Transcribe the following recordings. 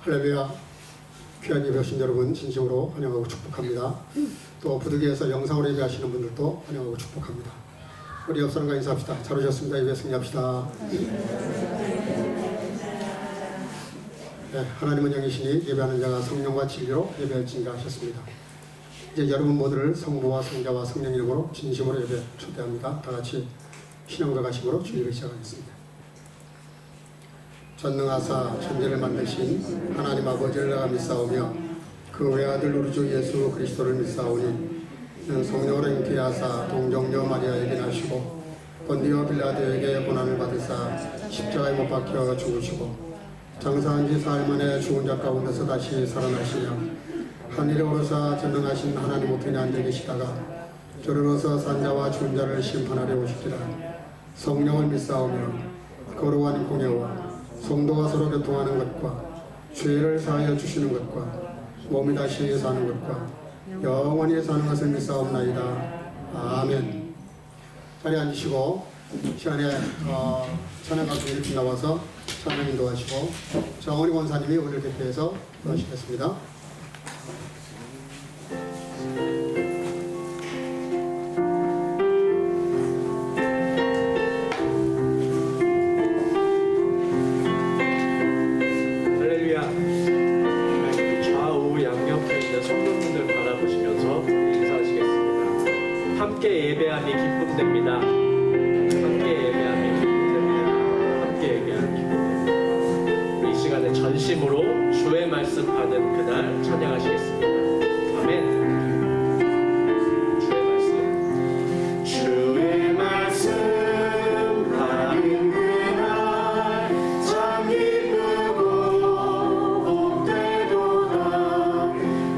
할렐루야. 귀한 예배 오신 여러분 진심으로 환영하고 축복합니다. 또 부득이해서 영상으로 예배하시는 분들도 환영하고 축복합니다. 우리 옆 사람과 인사합시다. 잘 오셨습니다. 예배 승리합시다. 네, 하나님은 영이시니 예배하는 자가 성령과 진리로 예배할지니라 하셨습니다. 이제 여러분 모두를 성부와 성자와 성령 이름으로 진심으로 예배 초대합니다. 다 같이 신앙과 가심으로 주의를 시작하겠습니다. 전능하사 천지를 만드신 하나님 아버지를 내가 믿사오며 그 외아들 우리 주 예수 그리스도를 믿사오니 이는 성령으로 잉태하사 동정녀 마리아에게 나시고 본디오 빌라도에게 고난을 받으사 십자가에 못 박혀 죽으시고 장사한 지 사흘 만에 죽은 자 가운데서 다시 살아나시며 하늘에 오르사 전능하신 하나님 우편에 앉아 계시다가 저리로서 산자와 죽은 자를 심판하려 오시리라. 성령을 믿사오며 거룩한 공예와 성도가 서로 교통하는 것과 죄를 사하여 주시는 것과 몸이 다시 사는 것과 영원히 사는 것을 믿사옵나이다. 아멘. 자리에 앉으시고 시간에 찬양 감독님이 나와서 찬양 인도하시고 정원희 권사님이 오늘 대표해서 도와주시겠습니다. 함께 예배함이 기쁨됩니다. 함께 예배함이 기쁨됩니다. 함께 예배함이 기쁨됩니다. 우리 이 시간에 전심으로 주의 말씀 받은 그날 찬양하시겠습니다. 아멘. 주의 말씀 받은 그날 참 기쁘고 복되도다.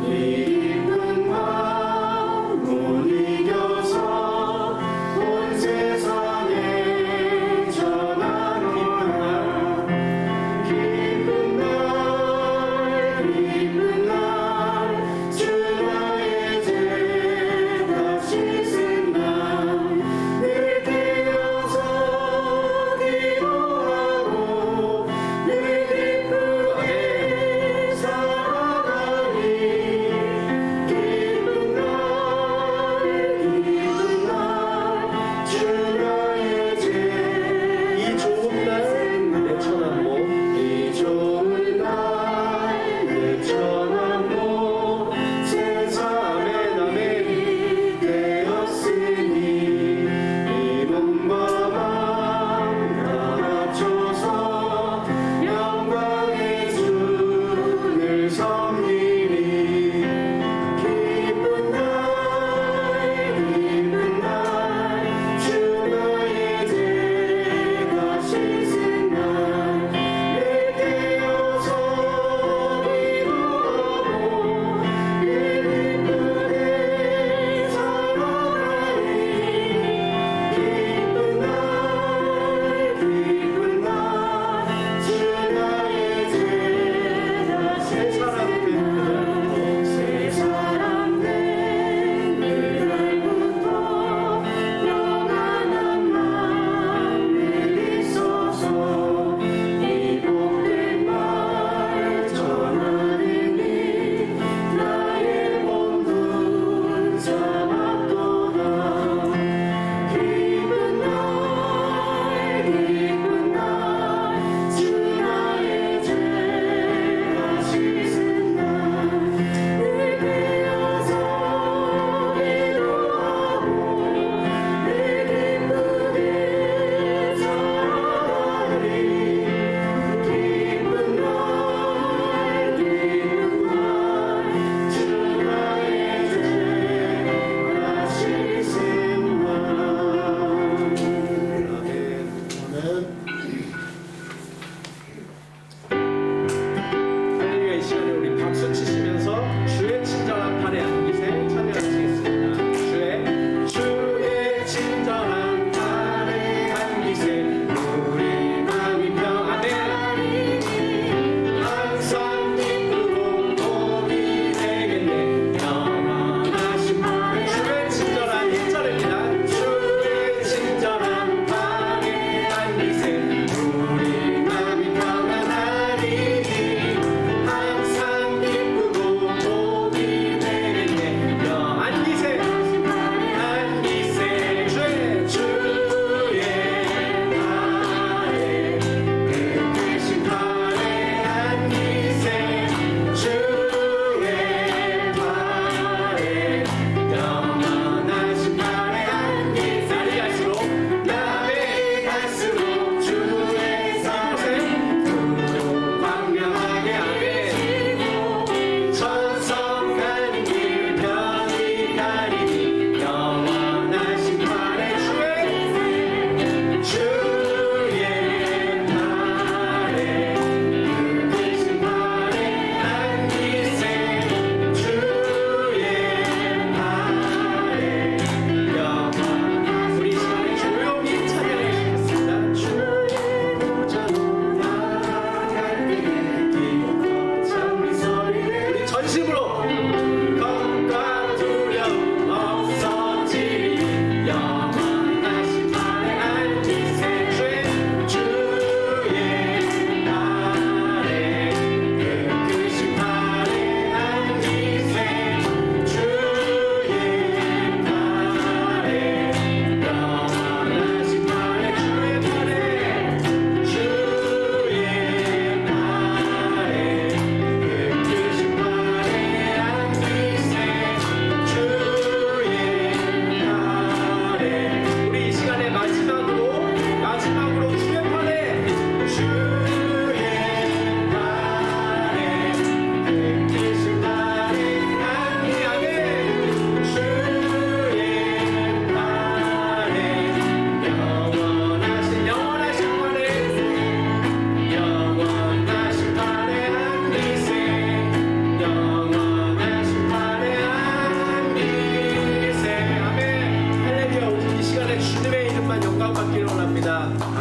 이 기쁜 마음 못 이겨서 온 세상에 전하노라. 기쁜 날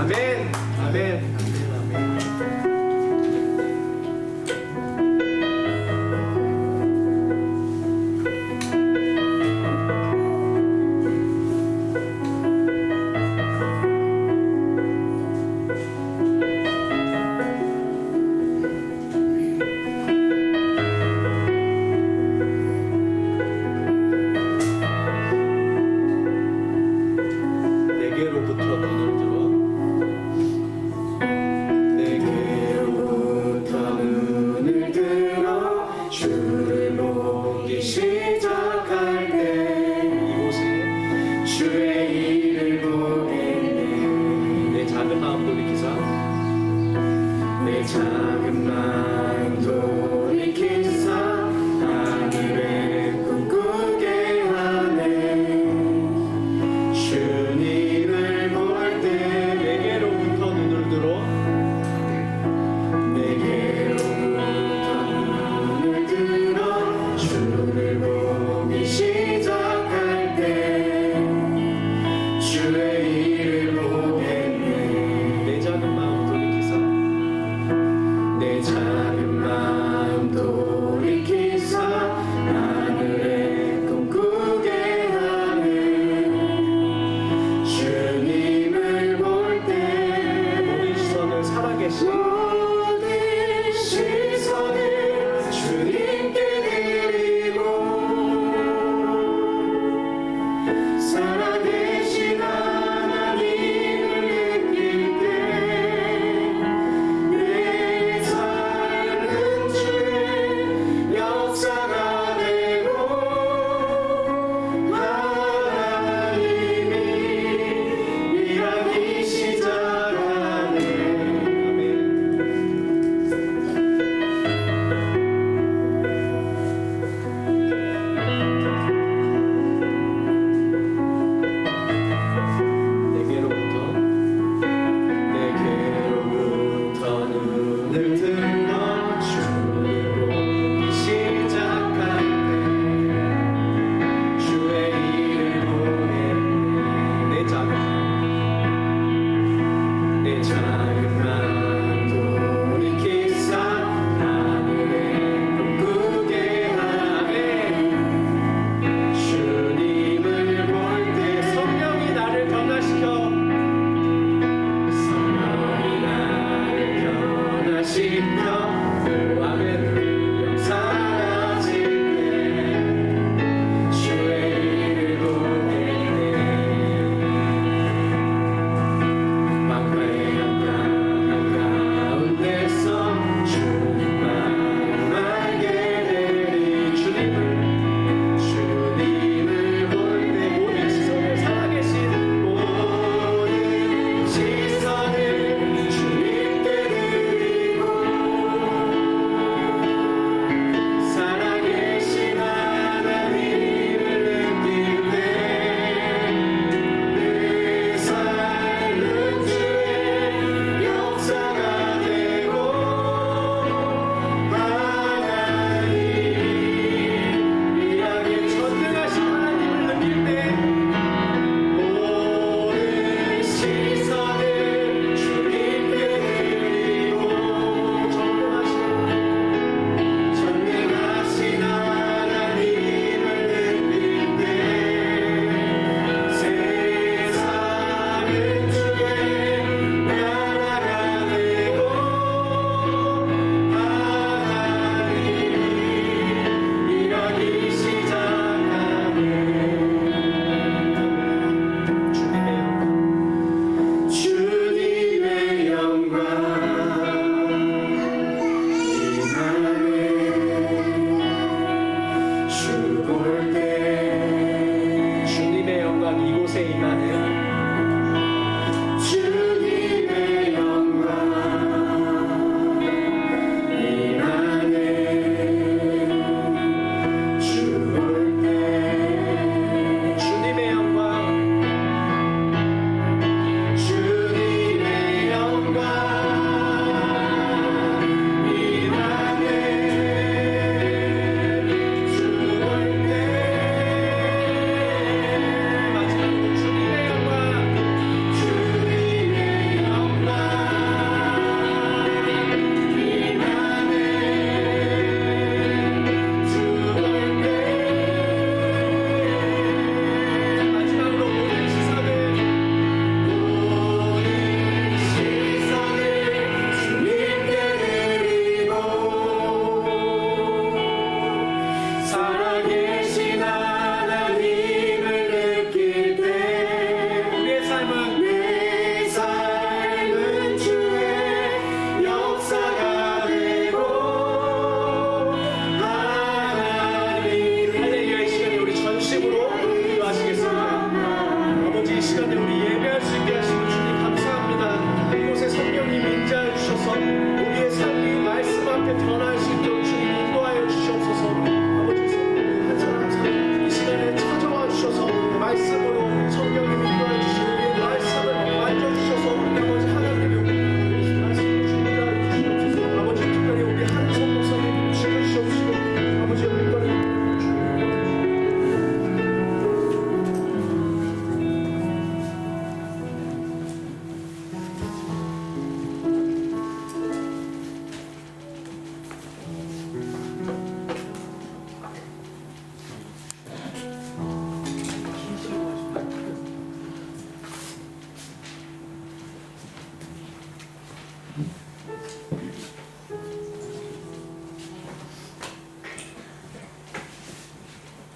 아멘. 아멘. 내게로부터 눈을 들어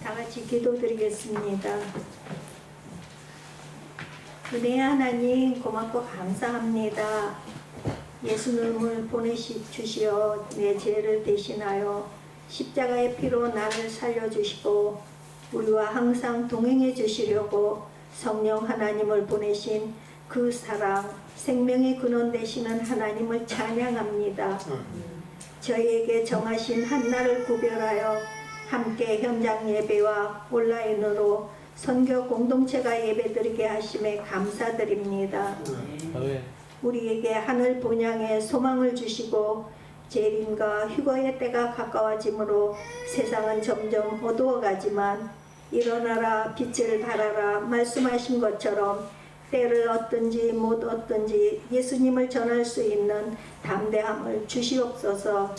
다 같이 기도드리겠습니다. 은혜의 하나님 고맙고 감사합니다. 예수님을 보내주시어 내 죄를 대신하여 십자가의 피로 나를 살려주시고 우리와 항상 동행해 주시려고 성령 하나님을 보내신 그 사랑, 생명의 근원 되시는 하나님을 찬양합니다. 저희에게 정하신 한날을 구별하여 함께 현장 예배와 온라인으로 선교 공동체가 예배드리게 하심에 감사드립니다. 우리에게 하늘 본향의 소망을 주시고 재림과 휴거의 때가 가까워지므로 세상은 점점 어두워가지만 일어나라 빛을 발하라 말씀하신 것처럼 때를 얻든지 못 얻든지 예수님을 전할 수 있는 담대함을 주시옵소서.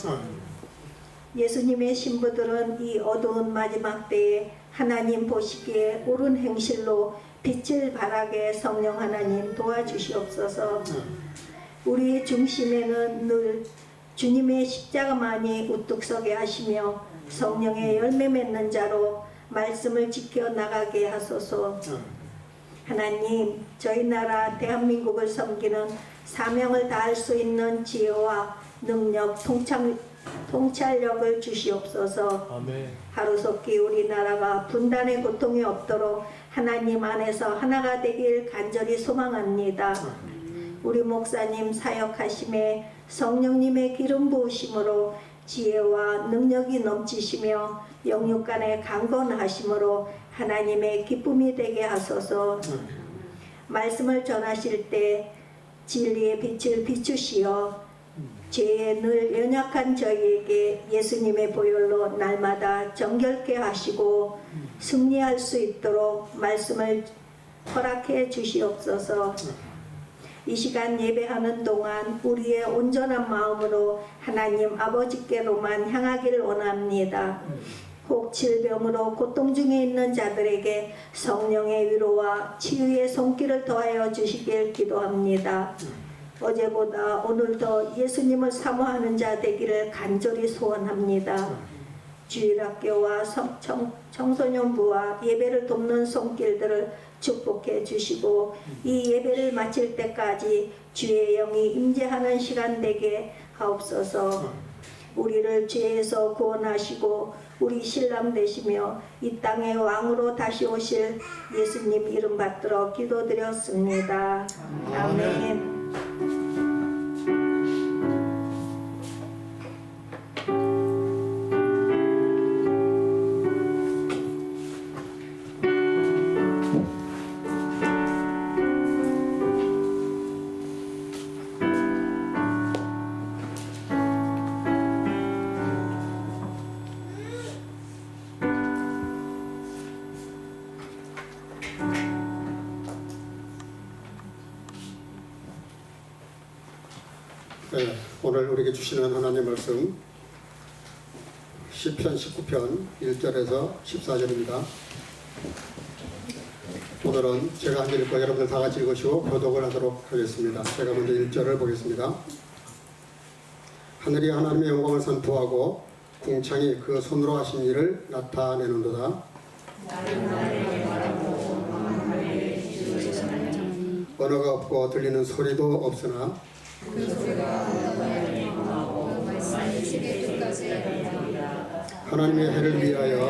예수님의 신부들은 이 어두운 마지막 때에 하나님 보시기에 옳은 행실로 빛을 발하게 성령 하나님 도와주시옵소서. 우리의 중심에는 늘 주님의 십자가만이 우뚝 서게 하시며 성령의 열매 맺는 자로 말씀을 지켜나가게 하소서. 하나님, 저희 나라 대한민국을 섬기는 사명을 다할 수 있는 지혜와 능력, 통찰력을 주시옵소서. 아멘. 하루속히 우리나라가 분단의 고통이 없도록 하나님 안에서 하나가 되길 간절히 소망합니다. 우리 목사님 사역하심에 성령님의 기름 부으심으로 지혜와 능력이 넘치시며 영육간의 강건하심으로 하나님의 기쁨이 되게 하소서. 말씀을 전하실 때 진리의 빛을 비추시어 죄에 늘 연약한 저희에게 예수님의 보혈로 날마다 정결케 하시고 승리할 수 있도록 말씀을 허락해 주시옵소서. 이 시간 예배하는 동안 우리의 온전한 마음으로 하나님 아버지께로만 향하기를 원합니다. 혹 질병으로 고통 중에 있는 자들에게 성령의 위로와 치유의 손길을 더하여 주시길 기도합니다. 어제보다 오늘 더 예수님을 사모하는 자 되기를 간절히 소원합니다. 주일학교와 청소년부와 예배를 돕는 손길들을 축복해 주시고 이 예배를 마칠 때까지 주의 영이 임재하는 시간 되게 하옵소서. 우리를 죄에서 구원하시고 우리 신랑 되시며 이 땅의 왕으로 다시 오실 예수님 이름 받들어 기도드렸습니다. 아멘. 네, 오늘 우리에게 주시는 하나님의 말씀 시편 19편 1절에서 14절입니다. 오늘은 제가 한 절 읽고 여러분들 다 같이 읽으시고 교독을 하도록 하겠습니다. 제가 먼저 1절을 보겠습니다. 하늘이 하나님의 영광을 선포하고 궁창이 그 손으로 하신 일을 나타내는도다. 언어가 없고 들리는 소리도 없으나 하나님의 해를 위하여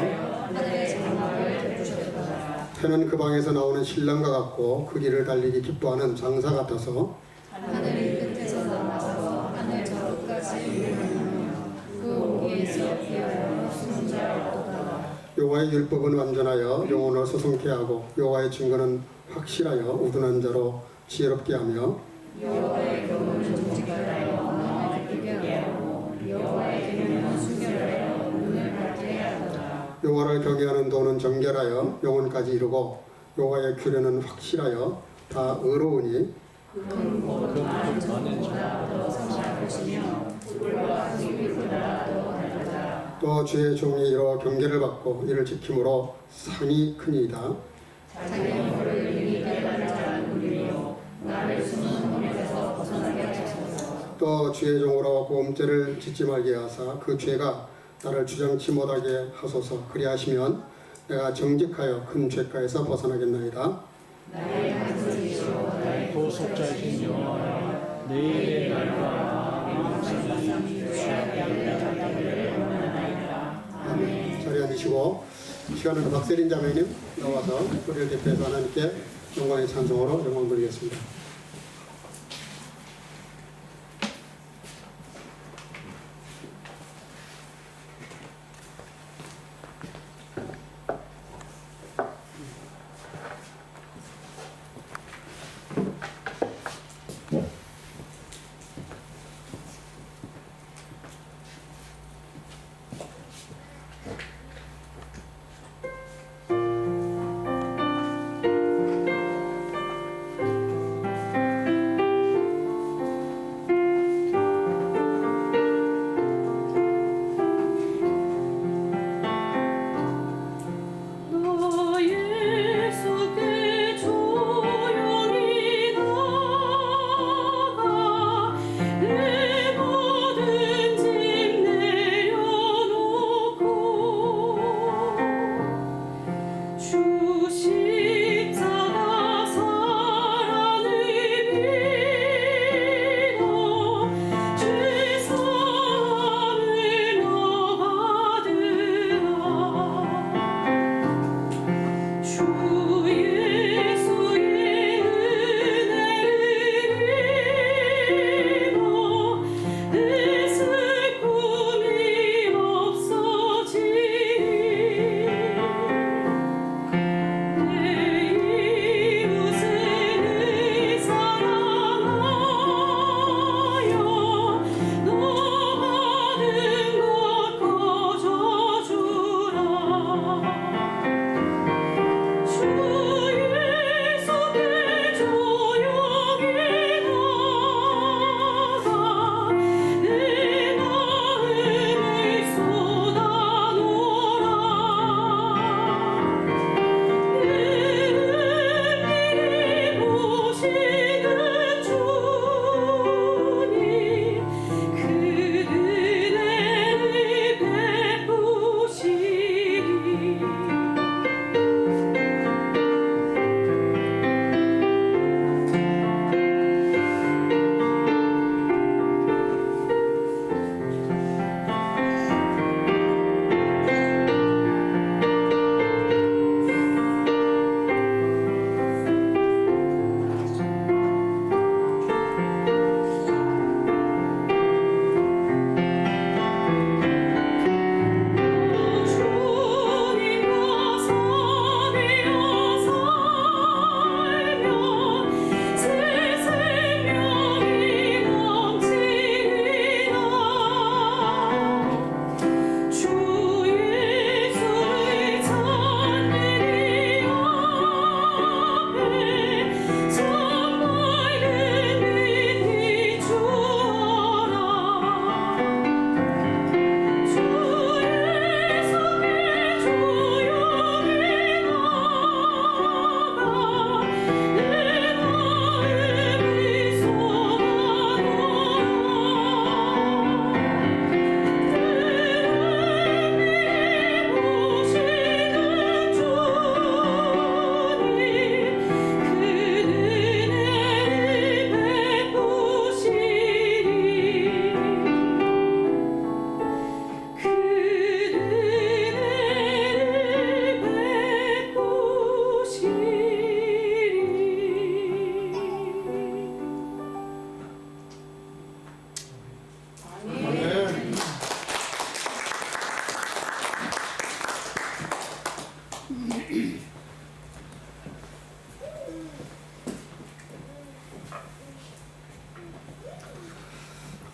해는 그 방에서 나오는 신랑과 같고 그 길을 달리기 기뻐하는 장사 같아서 하늘이 끝에서 나와서 하늘 저끝까지 이르느니며 그 오기에서 피하여 숨은 자 없도다. 여호와의 율법은 완전하여 영혼을 소송케 하고 여호와의 증거는 확실하여 우둔한 자로 지혜롭게 하며 여호와의 교훈은 정직하여 마음을 기쁘게 하고 여호와의 계명은 순결하여 눈을 밝게 하도다. 여호와를 경외하는 도는 정결하여 영혼까지 이루고 여호와의 규례는 확실하여 다 의로우니 많은 정보보다 더 성실할 것이며 꿀과 기비보다 더 달다. 또 주의 종이 이로 경계를 받고 이를 지킴으로 상이 크니이다. 자기 영혼을 능히 깨달은 자는 우리요 나를 숨은 혼에서 벗어나게 하소서. 또 주의 종으로 보험죄를 짓지 말게 하사 그 죄가 나를 주장치 못하게 하소서. 그리하시면 내가 정직하여 큰 죄가에서 벗어나겠나이다. 나의 간절이시오 나의 도속자이신 여호와 내일의 날과 자리에 앉으시고 시간은 박세린 자매님 나와서 우리를 대표해서 하나님께 영광의 찬송으로 영광 드리겠습니다.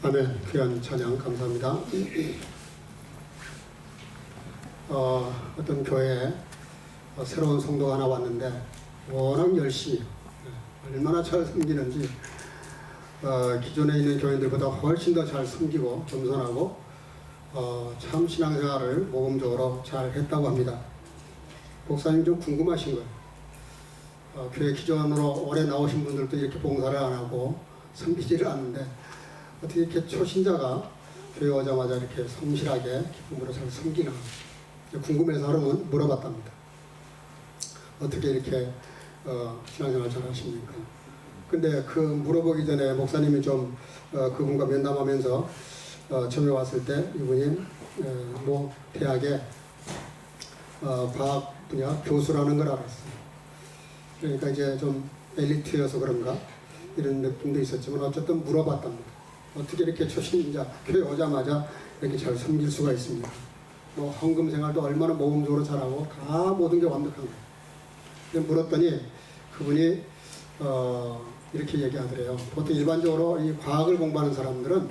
아멘. 귀한 찬양 감사합니다. 어떤 교회에 새로운 성도가 하나 왔는데 워낙 열심히 얼마나 잘 섬기는지 기존에 있는 교인들보다 훨씬 더 잘 섬기고 겸손하고 참 신앙생활을 모범적으로 잘 했다고 합니다. 목사님 좀 궁금하신 거예요. 교회 기존으로 오래 나오신 분들도 이렇게 봉사를 안 하고 섬기지를 않는데 어떻게 이렇게 초신자가 교회 오자마자 이렇게 성실하게 기쁨으로 잘 섬기나 궁금해서 하루는 물어봤답니다. 어떻게 이렇게 신앙생활 잘 하십니까? 근데 그 물어보기 전에 목사님이 좀 그분과 면담하면서 처음에 왔을 때 이분이 뭐 대학에 과학 분야 교수라는 걸 알았어요. 그러니까 이제 좀 엘리트여서 그런가 이런 느낌도 있었지만 어쨌든 물어봤답니다. 어떻게 이렇게 초신자 교회 오자마자 이렇게 잘 섬길 수가 있습니까? 뭐 헌금 생활도 얼마나 모범적으로 잘하고 다 모든 게 완벽한 거예요. 물었더니 그분이 이렇게 얘기하더래요. 보통 일반적으로 이 과학을 공부하는 사람들은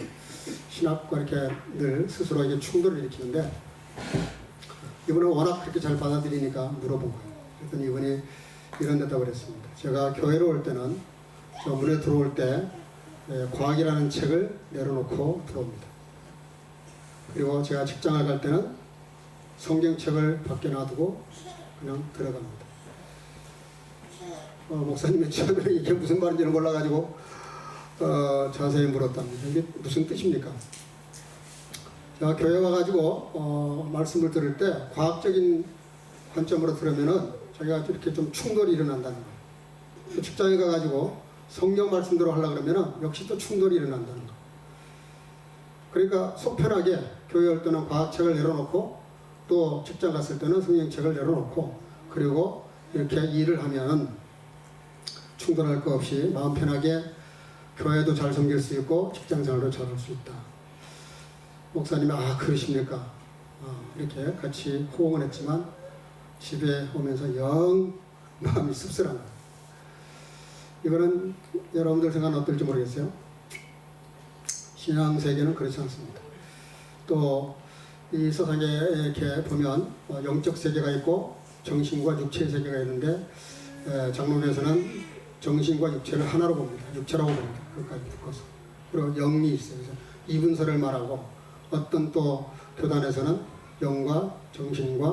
신학과 이렇게 늘 스스로에게 충돌을 일으키는데 이분은 워낙 그렇게 잘 받아들이니까 물어본 거예요. 그랬더니 이분이 이런 대답을 했습니다. 제가 교회로 올 때는 저 문에 들어올 때 과학이라는 책을 내려놓고 들어옵니다. 그리고 제가 직장을 갈 때는 성경책을 밖에 놔두고 그냥 들어갑니다. 목사님의 처음에 이게 무슨 말인지는 몰라가지고 자세히 물었답니다. 이게 무슨 뜻입니까? 제가 교회 와가지고 말씀을 들을 때 과학적인 관점으로 들으면은 자기가 이렇게 좀 충돌이 일어난다는 거예요. 직장에 가가지고 성경 말씀대로 하려고 그러면은 역시 또 충돌이 일어난다는 거예요. 그러니까 속 편하게 교회 올 때는 과학책을 내려놓고 또 직장 갔을 때는 성경책을 내려놓고 그리고 이렇게 일을 하면 충돌할 거 없이 마음 편하게 교회도 잘 섬길 수 있고 직장생활도 잘 할 수 있다. 목사님이 그러십니까? 이렇게 같이 호응을 했지만 집에 오면서 영 마음이 씁쓸한 거예요. 이거는 여러분들 생각은 어떨지 모르겠어요. 신앙 세계는 그렇지 않습니다. 또 이 세상에 이렇게 보면 영적 세계가 있고 정신과 육체의 세계가 있는데 장로교에서는 정신과 육체를 하나로 봅니다. 육체라고 봅니다. 그것까지 묶어서. 그리고 영이 있어요. 그래서 이분설을 말하고 어떤 또 교단에서는 영과 정신과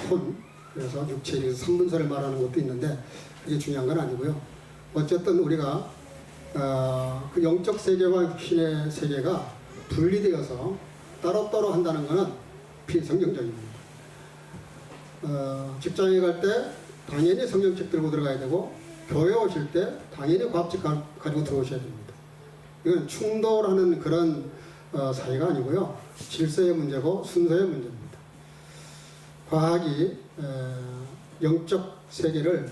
혼, 그래서 육체, 3분설을 말하는 것도 있는데 그게 중요한 건 아니고요. 어쨌든 우리가 그 영적 세계와 육신의 세계가 분리되어서 따로따로 한다는 것은 비성경적입니다. 직장에 갈 때 당연히 성경책 들고 들어가야 되고 교회 오실 때 당연히 과학책 가지고 들어오셔야 됩니다. 이건 충돌하는 그런 사이가 아니고요. 질서의 문제고 순서의 문제입니다. 과학이 영적 세계를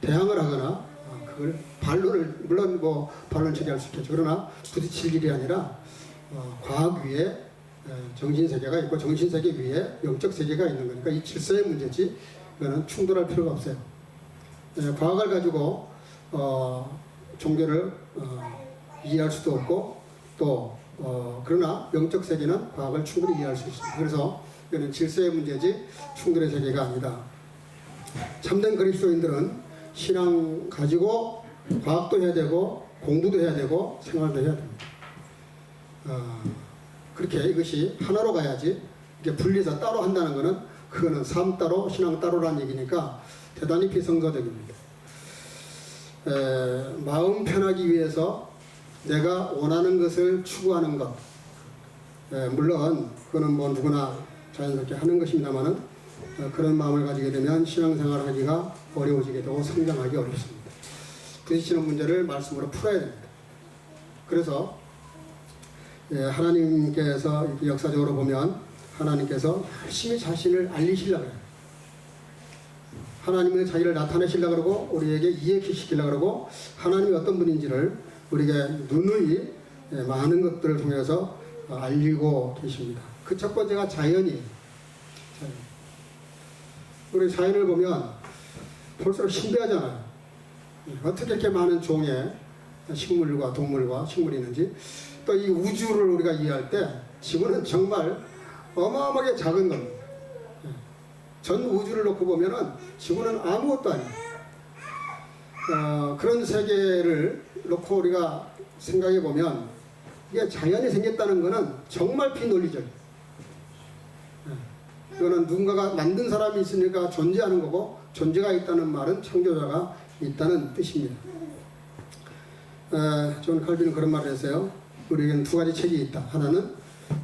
대항을 하거나 그걸 반론을 물론 뭐 반론 처리할 수 있겠죠. 그러나 부딪힐 일이 아니라 과학 위에 정신세계가 있고 정신세계 위에 영적 세계가 있는 거니까 이 질서의 문제지 이거는 충돌할 필요가 없어요. 과학을 가지고 종교를 이해할 수도 없고 또 그러나 영적 세계는 과학을 충분히 이해할 수 있습니다. 그래서 이거는 질서의 문제지 충돌의 세계가 아니다. 참된 그리스도인들은 신앙 가지고 과학도 해야 되고 공부도 해야 되고 생활도 해야 됩니다. 그렇게 이것이 하나로 가야지 이게 분리해서 따로 한다는 것은 그거는 삶 따로 신앙 따로라는 얘기니까 대단히 비성서적입니다. 마음 편하기 위해서 내가 원하는 것을 추구하는 것 물론 그거는 뭐 누구나 자연스럽게 하는 것입니다만은 그런 마음을 가지게 되면 신앙생활을 하기가 어려워지게 되고 성장하기 어렵습니다. 부딪히는 문제를 말씀으로 풀어야 됩니다. 그래서 하나님께서 역사적으로 보면 하나님께서 열심히 자신을 알리시려고 해요. 하나님의 자기를 나타내시려고 그러고 우리에게 이해시키려고 그러고 하나님이 어떤 분인지를 우리에게 누누이 많은 것들을 통해서 알리고 계십니다. 그 첫 번째가 자연이에요. 우리 자연을 보면 볼수록 신비하잖아요. 어떻게 이렇게 많은 종의 식물과 동물과 식물이 있는지 또 이 우주를 우리가 이해할 때 지구는 정말 어마어마하게 작은 겁니다. 전 우주를 놓고 보면은 지구는 아무것도 아니에요. 그런 세계를 놓고 우리가 생각해 보면 이게 자연이 생겼다는 것은 정말 비논리적이에요. 이거는 누군가가 만든 사람이 있으니까 존재하는 거고 존재가 있다는 말은 창조자가 있다는 뜻입니다. 존 칼빈은 그런 말을 했어요. 우리에게는 두 가지 책이 있다. 하나는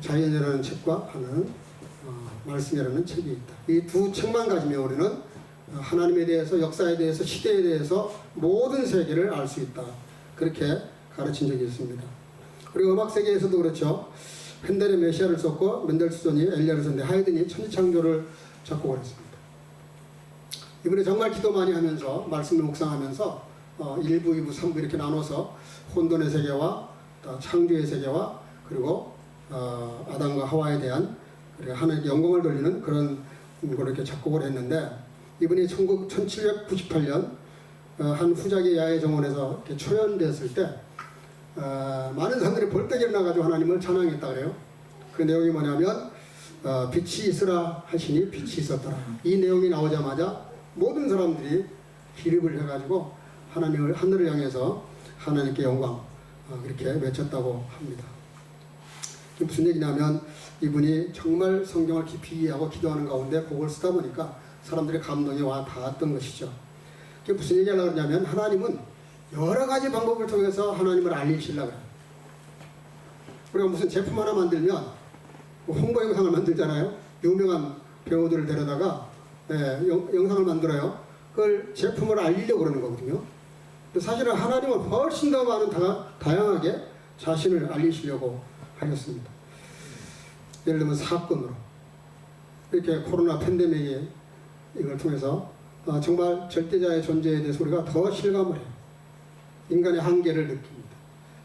자연이라는 책과 하나는 말씀이라는 책이 있다. 이 두 책만 가지면 우리는 하나님에 대해서, 역사에 대해서, 시대에 대해서 모든 세계를 알 수 있다. 그렇게 가르친 적이 있습니다. 그리고 음악 세계에서도 그렇죠. 핸델이 메시아를 썼고 멘델스존이 엘리야를 썼는데 하이든이 천지창조를 작곡을 했습니다. 이번에 정말 기도 많이 하면서 말씀을 묵상하면서 1부, 2부, 3부 이렇게 나눠서 혼돈의 세계와 창조의 세계와 그리고 아담과 하와에 대한 하나님께 영광을 돌리는 그런 걸 이렇게 작곡을 했는데, 이분이 1798년 한 후자기 야외 정원에서 이렇게 초연됐을 때 많은 사람들이 벌떡 일어나가지고 하나님을 찬양했다 그래요. 그 내용이 뭐냐면 빛이 있으라 하시니 빛이 있었더라. 이 내용이 나오자마자 모든 사람들이 기립을 해가지고 하나님을, 하늘을 향해서 하나님께 영광 그렇게 외쳤다고 합니다. 무슨 얘기냐면 이분이 정말 성경을 깊이 이해하고 기도하는 가운데 곡을 쓰다 보니까 사람들의 감동이 와 닿았던 것이죠. 그게 무슨 얘기하려고 그러냐면 하나님은 여러 가지 방법을 통해서 하나님을 알리시려고 그래요. 우리가 무슨 제품 하나 만들면 홍보 영상을 만들잖아요. 유명한 배우들을 데려다가 영상을 만들어요. 그걸 제품을 알리려고 그러는 거거든요. 근데 사실은 하나님은 훨씬 더 많은 다양하게 자신을 알리시려고 하셨습니다. 예를 들면 사건으로 이렇게 코로나 팬데믹이 이걸 통해서 정말 절대자의 존재에 대해서 우리가 더 실감을 해요. 인간의 한계를 느낍니다.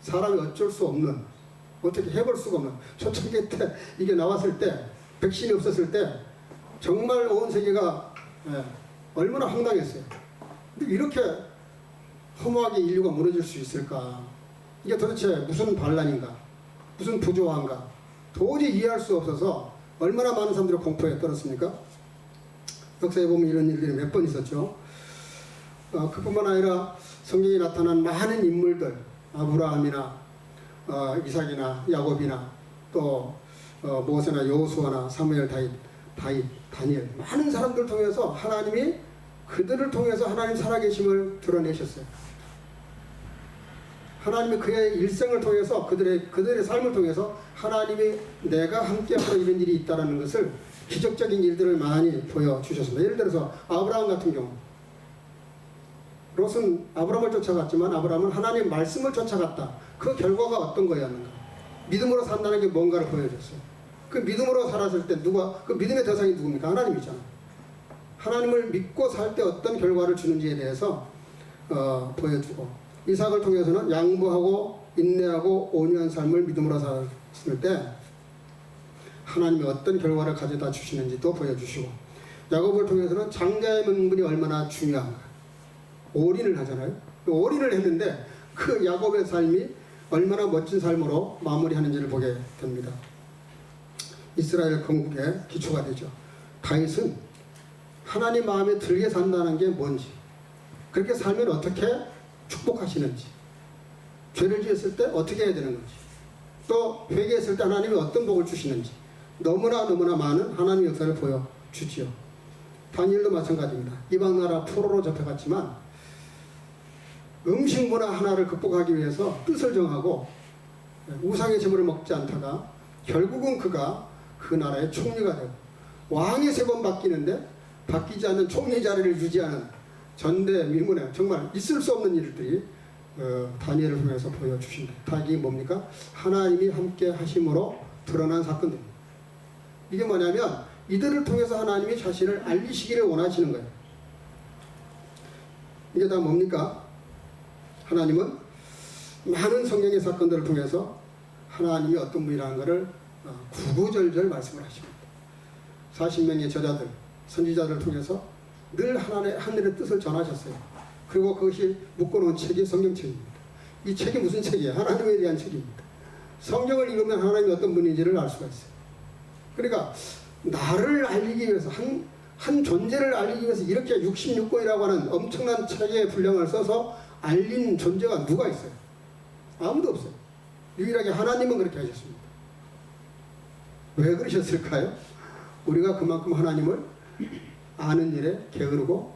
사람이 어쩔 수 없는, 어떻게 해볼 수가 없는, 초창기 때 이게 나왔을 때, 백신이 없었을 때 정말 온 세계가 얼마나 황당했어요. 근데 이렇게 허무하게 인류가 무너질 수 있을까? 이게 도대체 무슨 반란인가? 무슨 부조화인가? 도저히 이해할 수 없어서 얼마나 많은 사람들이 공포에 떨었습니까? 역사에 보면 이런 일들이 몇 번 있었죠. 그뿐만 아니라 성경에 나타난 많은 인물들, 아브라함이나 이삭이나 야곱이나 또 모세나 여호수아나 사무엘, 다니엘, 많은 사람들 통해서 하나님이 그들을 통해서 하나님 살아계심을 드러내셨어요. 하나님이 그의 일생을 통해서 그들의 삶을 통해서 하나님이 내가 함께하고 이런 일이 있다는 것을, 기적적인 일들을 많이 보여주셨습니다. 예를 들어서 아브라함 같은 경우, 롯은 아브라함을 쫓아갔지만 아브라함은 하나님의 말씀을 쫓아갔다. 그 결과가 어떤 거였는가? 믿음으로 산다는 게 뭔가를 보여줬어요. 그 믿음으로 살았을 때 그 믿음의 대상이 누굽니까? 하나님이잖아요. 하나님을 믿고 살 때 어떤 결과를 주는지에 대해서 보여주고, 이삭을 통해서는 양보하고 인내하고 온유한 삶을 믿음으로 살았을 때 하나님이 어떤 결과를 가져다 주시는지도 보여주시고, 야곱을 통해서는 장자의 명분이 얼마나 중요한가, 올인을 하잖아요. 올인을 했는데 그 야곱의 삶이 얼마나 멋진 삶으로 마무리하는지를 보게 됩니다. 이스라엘 건국의 기초가 되죠. 다윗은 하나님 마음에 들게 산다는 게 뭔지, 그렇게 살면 어떻게 축복하시는지, 죄를 지었을 때 어떻게 해야 되는 건지, 또 회개했을 때 하나님이 어떤 복을 주시는지 너무나 많은 하나님의 역사를 보여주지요. 다니엘도 마찬가지입니다. 이방 나라 포로로 잡혀갔지만 음식 문화 하나를 극복하기 위해서 뜻을 정하고 우상의 제물을 먹지 않다가 결국은 그가 그 나라의 총리가 되고, 왕이 3번 바뀌는데 바뀌지 않는 총리 자리를 유지하는 전대미문의 정말 있을 수 없는 일들이 다니엘을 통해서 보여주신다. 다 이게 뭡니까? 하나님이 함께 하심으로 드러난 사건들입니다. 이게 뭐냐면 이들을 통해서 하나님이 자신을 알리시기를 원하시는 거예요. 이게 다 뭡니까? 하나님은 많은 성경의 사건들을 통해서 하나님이 어떤 분이라는 것을 구구절절 말씀을 하십니다. 40명의 저자들, 선지자들을 통해서 늘 하늘의 뜻을 전하셨어요. 그리고 그것이 묶어놓은 책이 성경책입니다. 이 책이 무슨 책이에요? 하나님에 대한 책입니다. 성경을 읽으면 하나님이 어떤 분인지를 알 수가 있어요. 그러니까 나를 알리기 위해서, 한 존재를 알리기 위해서 이렇게 66권이라고 하는 엄청난 책의 분량을 써서 알린 존재가 누가 있어요? 아무도 없어요. 유일하게 하나님은 그렇게 하셨습니다. 왜 그러셨을까요? 우리가 그만큼 하나님을 아는 일에 게으르고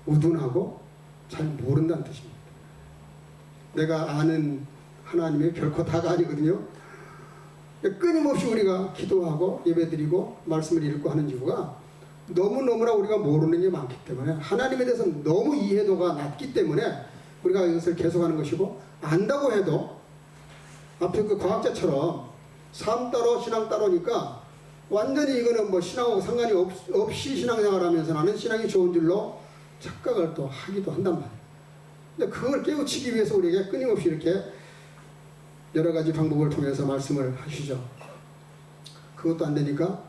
우둔하고 잘 모른다는 뜻입니다. 내가 아는 하나님이 결코 다가 아니거든요. 끊임없이 우리가 기도하고 예배드리고 말씀을 읽고 하는 이유가 너무너무나 우리가 모르는 게 많기 때문에, 하나님에 대해서 너무 이해도가 낮기 때문에 우리가 이것을 계속하는 것이고, 안다고 해도 앞에 그 과학자처럼 삶 따로 신앙 따로니까 완전히 이거는 뭐 신앙하고 상관이 없이 신앙생활을 하면서 나는 신앙이 좋은 줄로 착각을 또 하기도 한단 말이에요. 근데 그걸 깨우치기 위해서 우리에게 끊임없이 이렇게 여러 가지 방법을 통해서 말씀을 하시죠. 그것도 안 되니까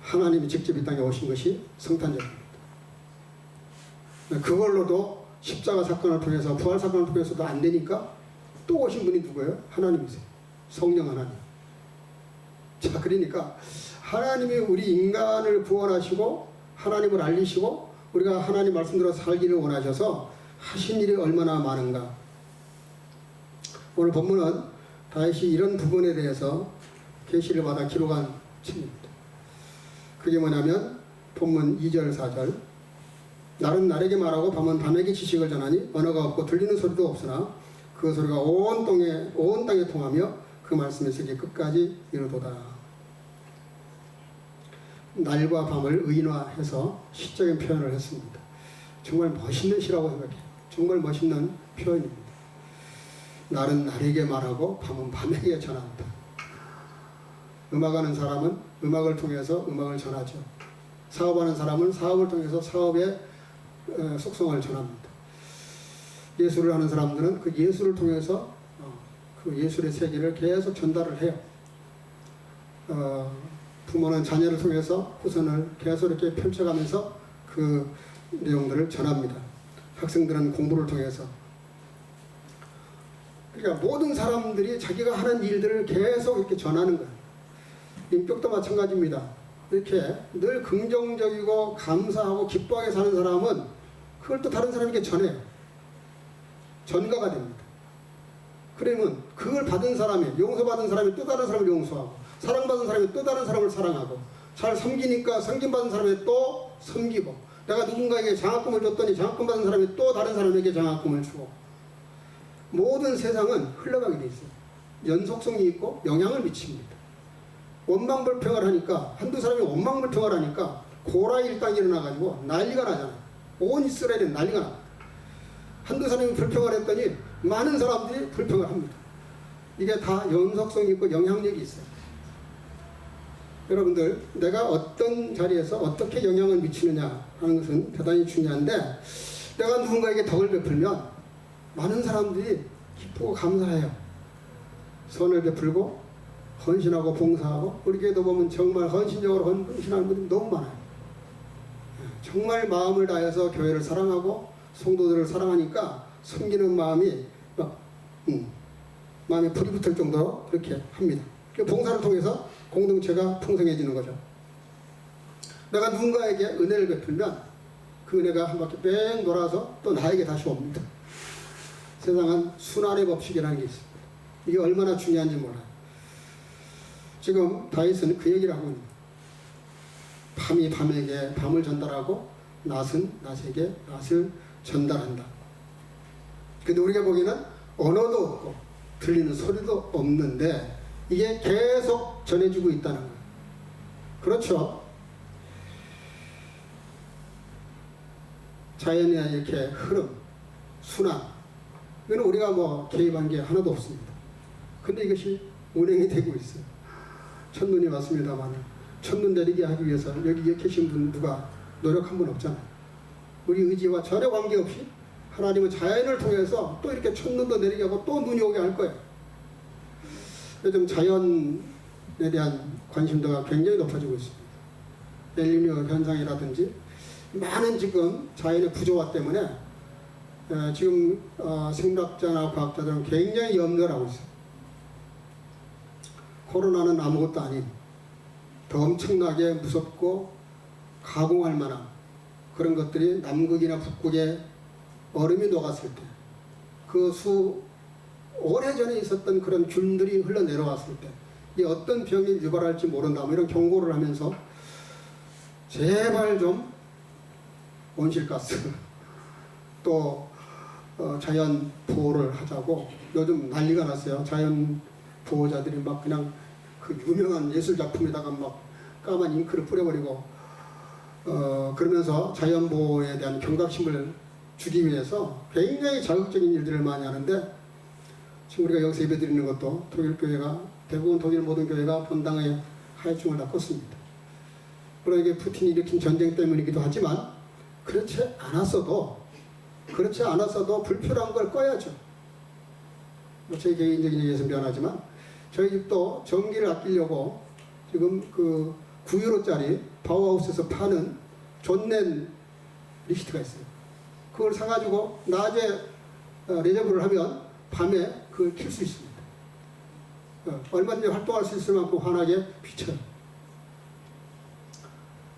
하나님이 직접 이 땅에 오신 것이 성탄절입니다. 그걸로도 십자가 사건을 통해서, 부활 사건을 통해서도 안 되니까 또 오신 분이 누구예요? 하나님이세요. 성령 하나님. 자, 그러니까 하나님이 우리 인간을 구원하시고 하나님을 알리시고 우리가 하나님 말씀대로 살기를 원하셔서 하신 일이 얼마나 많은가. 오늘 본문은 다윗이 이런 부분에 대해서 계시를 받아 기록한 책입니다. 그게 뭐냐면 본문 2절 4절, 날은 날에게 말하고 밤은 밤에게 지식을 전하니 언어가 없고 들리는 소리도 없으나 그 소리가 온 땅에 통하며 그 말씀의 세계 끝까지 이르도다. 날과 밤을 의인화해서 시적인 표현을 했습니다. 정말 멋있는 시라고 생각해요. 정말 멋있는 표현입니다. 날은 날에게 말하고 밤은 밤에게 전한다. 음악하는 사람은 음악을 통해서 음악을 전하죠. 사업하는 사람은 사업을 통해서 사업의 속성을 전합니다. 예술을 하는 사람들은 그 예술을 통해서 그 예술의 세계를 계속 전달을 해요. 부모는 자녀를 통해서 후손을 계속 이렇게 펼쳐가면서 그 내용들을 전합니다. 학생들은 공부를 통해서. 그러니까 모든 사람들이 자기가 하는 일들을 계속 이렇게 전하는 거예요. 인격도 마찬가지입니다. 이렇게 늘 긍정적이고 감사하고 기뻐하게 사는 사람은 그걸 또 다른 사람에게 전해요. 전가가 됩니다. 그러면 그걸 받은 사람이, 용서받은 사람이 또 다른 사람을 용서하고, 사랑받은 사람이 또 다른 사람을 사랑하고, 잘 섬기니까 섬김받은 사람이 또 섬기고, 내가 누군가에게 장학금을 줬더니 장학금 받은 사람이 또 다른 사람에게 장학금을 주고, 모든 세상은 흘러가게 돼 있어요. 연속성이 있고 영향을 미칩니다. 원망불평을 하니까, 한두 사람이 원망불평을 하니까 고라일당이 일어나가지고 난리가 나잖아요. 온 이스라엘은 난리가 나. 한두 사람이 불평을 했더니 많은 사람들이 불평을 합니다. 이게 다 연속성이 있고 영향력이 있어요. 여러분들, 내가 어떤 자리에서 어떻게 영향을 미치느냐 하는 것은 대단히 중요한데, 내가 누군가에게 덕을 베풀면 많은 사람들이 기쁘고 감사해요. 선을 베풀고 헌신하고 봉사하고, 우리 교회도 보면 정말 헌신적으로 헌신하는 분들이 너무 많아요. 정말 마음을 다해서 교회를 사랑하고 성도들을 사랑하니까 섬기는 마음이 막 마음에 불이 붙을 정도로 그렇게 합니다. 봉사를 통해서 공동체가 풍성해지는 거죠. 내가 누군가에게 은혜를 베풀면 그 은혜가 한 바퀴 뺑 돌아서 또 나에게 다시 옵니다. 세상은 순환의 법칙이라는 게 있습니다. 이게 얼마나 중요한지 몰라요. 지금 다윗은 그 얘기를 하고 있습니다. 밤이 밤에게 밤을 전달하고 낮은 낮에게 낮을 전달한다. 근데 우리가 보기에는 언어도 없고 들리는 소리도 없는데 이게 계속 전해지고 있다는 거예요. 그렇죠? 자연의 이렇게 흐름, 순환, 이건 우리가 뭐 개입한 게 하나도 없습니다. 근데 이것이 운행이 되고 있어요. 첫눈이 왔습니다만 첫눈 내리게 하기 위해서 여기 계신 분 누가 노력한 분 없잖아요. 우리 의지와 전혀 관계없이 하나님은 자연을 통해서 또 이렇게 첫눈도 내리게 하고 또 눈이 오게 할 거예요. 요즘 자연에 대한 관심도가 굉장히 높아지고 있습니다. 엘니뇨 현상이라든지 많은 지금 자연의 구조화 때문에 지금 생물학자나 과학자들은 굉장히 염려를 하고 있어요. 코로나는 아무것도 아닌 더 엄청나게 무섭고 가공할 만한 그런 것들이 남극이나 북극에 얼음이 녹았을 때, 그 오래전에 있었던 그런 균들이 흘러내려왔을 때 이 어떤 병이 유발할지 모른다, 뭐 이런 경고를 하면서 제발 좀 온실가스 또 자연 보호를 하자고 요즘 난리가 났어요. 자연 보호자들이 막 그냥 그 유명한 예술 작품에다가 막 까만 잉크를 뿌려버리고 그러면서 자연 보호에 대한 경각심을 주기 위해서 굉장히 자극적인 일들을 많이 하는데, 지금 우리가 여기서 예배드리는 것도 독일 교회가, 대부분 독일 모든 교회가 본당의 하회중을 다 껐습니다. 물론 이게 푸틴이 일으킨 전쟁 때문이기도 하지만 그렇지 않았어도 불필요한 걸 꺼야죠. 제 개인적인 얘기에서 미안하지만 저희 집도 전기를 아끼려고 지금 그 9유로짜리 바우하우스에서 파는 존넨 리히트가 있어요. 그걸 사가지고 낮에 레저브를 하면 밤에 그걸 킬 수 있습니다. 얼마든지 활동할 수 있을 만큼 환하게 비춰요.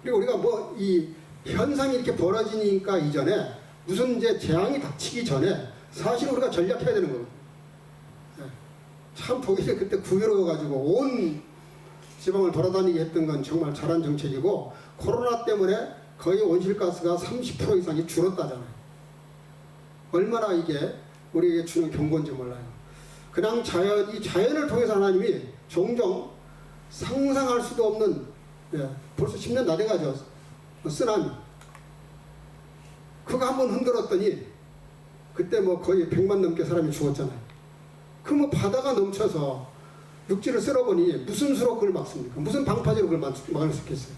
그리고 우리가 뭐 이 현상이 이렇게 벌어지니까 이전에 무슨 이제 재앙이 닥치기 전에 사실 우리가 전략해야 되는 거거든요. 참 독일이 그때 9유로 가지고 온 지방을 돌아다니게 했던 건 정말 잘한 정책이고, 코로나 때문에 거의 온실가스가 30% 이상이 줄었다잖아요. 얼마나 이게 우리에게 주는 경고인지 몰라요. 그냥 이 자연을 통해서 하나님이 종종 상상할 수도 없는, 벌써 10년 다 돼가죠. 쓰나미. 그거 한번 흔들었더니 그때 뭐 거의 100만 넘게 사람이 죽었잖아요. 그 뭐 바다가 넘쳐서 육지를 쓸어보니 무슨 수로 그걸 막습니까? 무슨 방파제로 그걸 막을 수 있겠어요?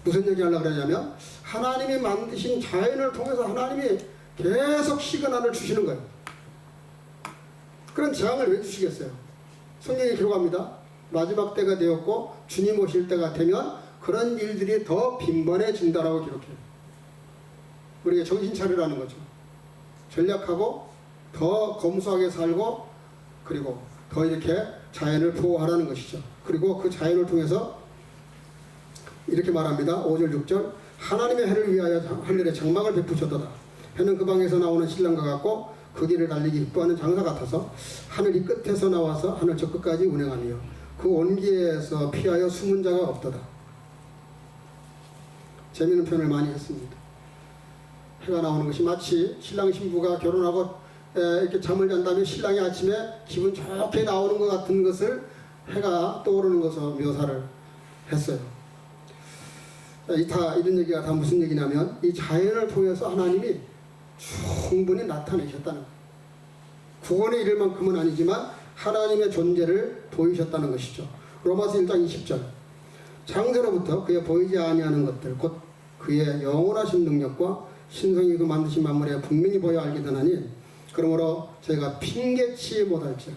무슨 얘기 하려고 그러냐면, 하나님이 만드신 자연을 통해서 하나님이 계속 시그널을 주시는 거예요. 그런 재앙을 왜 주시겠어요? 성경이 기록합니다. 마지막 때가 되었고 주님 오실 때가 되면 그런 일들이 더 빈번해진다라고 기록해요. 우리가 정신 차리라는 거죠. 전략하고 더 검소하게 살고, 그리고 더 이렇게 자연을 보호하라는 것이죠. 그리고 그 자연을 통해서 이렇게 말합니다. 5절 6절 하나님의 해를 위하여 하늘에 장막을 베푸셨도다. 해는 그 방에서 나오는 신랑과 같고 그 길을 달리기 기뻐하는 장사 같아서 하늘 이 끝에서 나와서 하늘 저 끝까지 운행하며 그 온기에서 피하여 숨은 자가 없도다. 재미있는 표현을 많이 했습니다. 해가 나오는 것이 마치 신랑 신부가 결혼하고 이렇게 잠을 잔다면 신랑이 아침에 기분 좋게 나오는 것 같은 것을 해가 떠오르는 것으로 묘사를 했어요. 이런 얘기가 다 무슨 얘기냐면, 이 자연을 통해서 하나님이 충분히 나타내셨다는 거예요. 구원에 이를 만큼은 아니지만 하나님의 존재를 보이셨다는 것이죠. 로마서 1장 20절 창세로부터 그의 보이지 아니하는 것들 곧 그의 영원하신 능력과 신성이 그 만드신 만물에 분명히 보여 알게 되나니 그러므로 저희가 핑계치 못할지.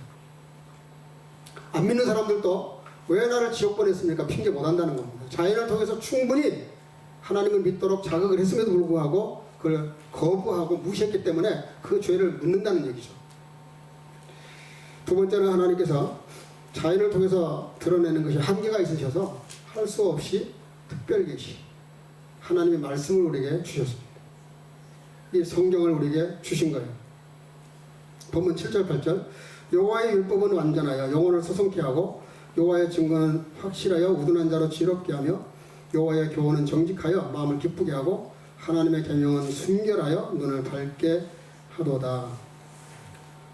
안 믿는 사람들도 왜 나를 지옥 보냈습니까? 핑계 못한다는 겁니다. 자연을 통해서 충분히 하나님을 믿도록 자극을 했음에도 불구하고 그걸 거부하고 무시했기 때문에 그 죄를 묻는다는 얘기죠. 두 번째는 하나님께서 자연을 통해서 드러내는 것이 한계가 있으셔서 할 수 없이 특별 계시 하나님의 말씀을 우리에게 주셨습니다. 이 성경을 우리에게 주신 거예요. 본문 7절 8절 여호와의 율법은 완전하여 영혼을 소송케 하고 여호와의 증거는 확실하여 우둔한 자로 지롭게 하며 여호와의 교훈은 정직하여 마음을 기쁘게 하고 하나님의 계명은 순결하여 눈을 밝게 하도다.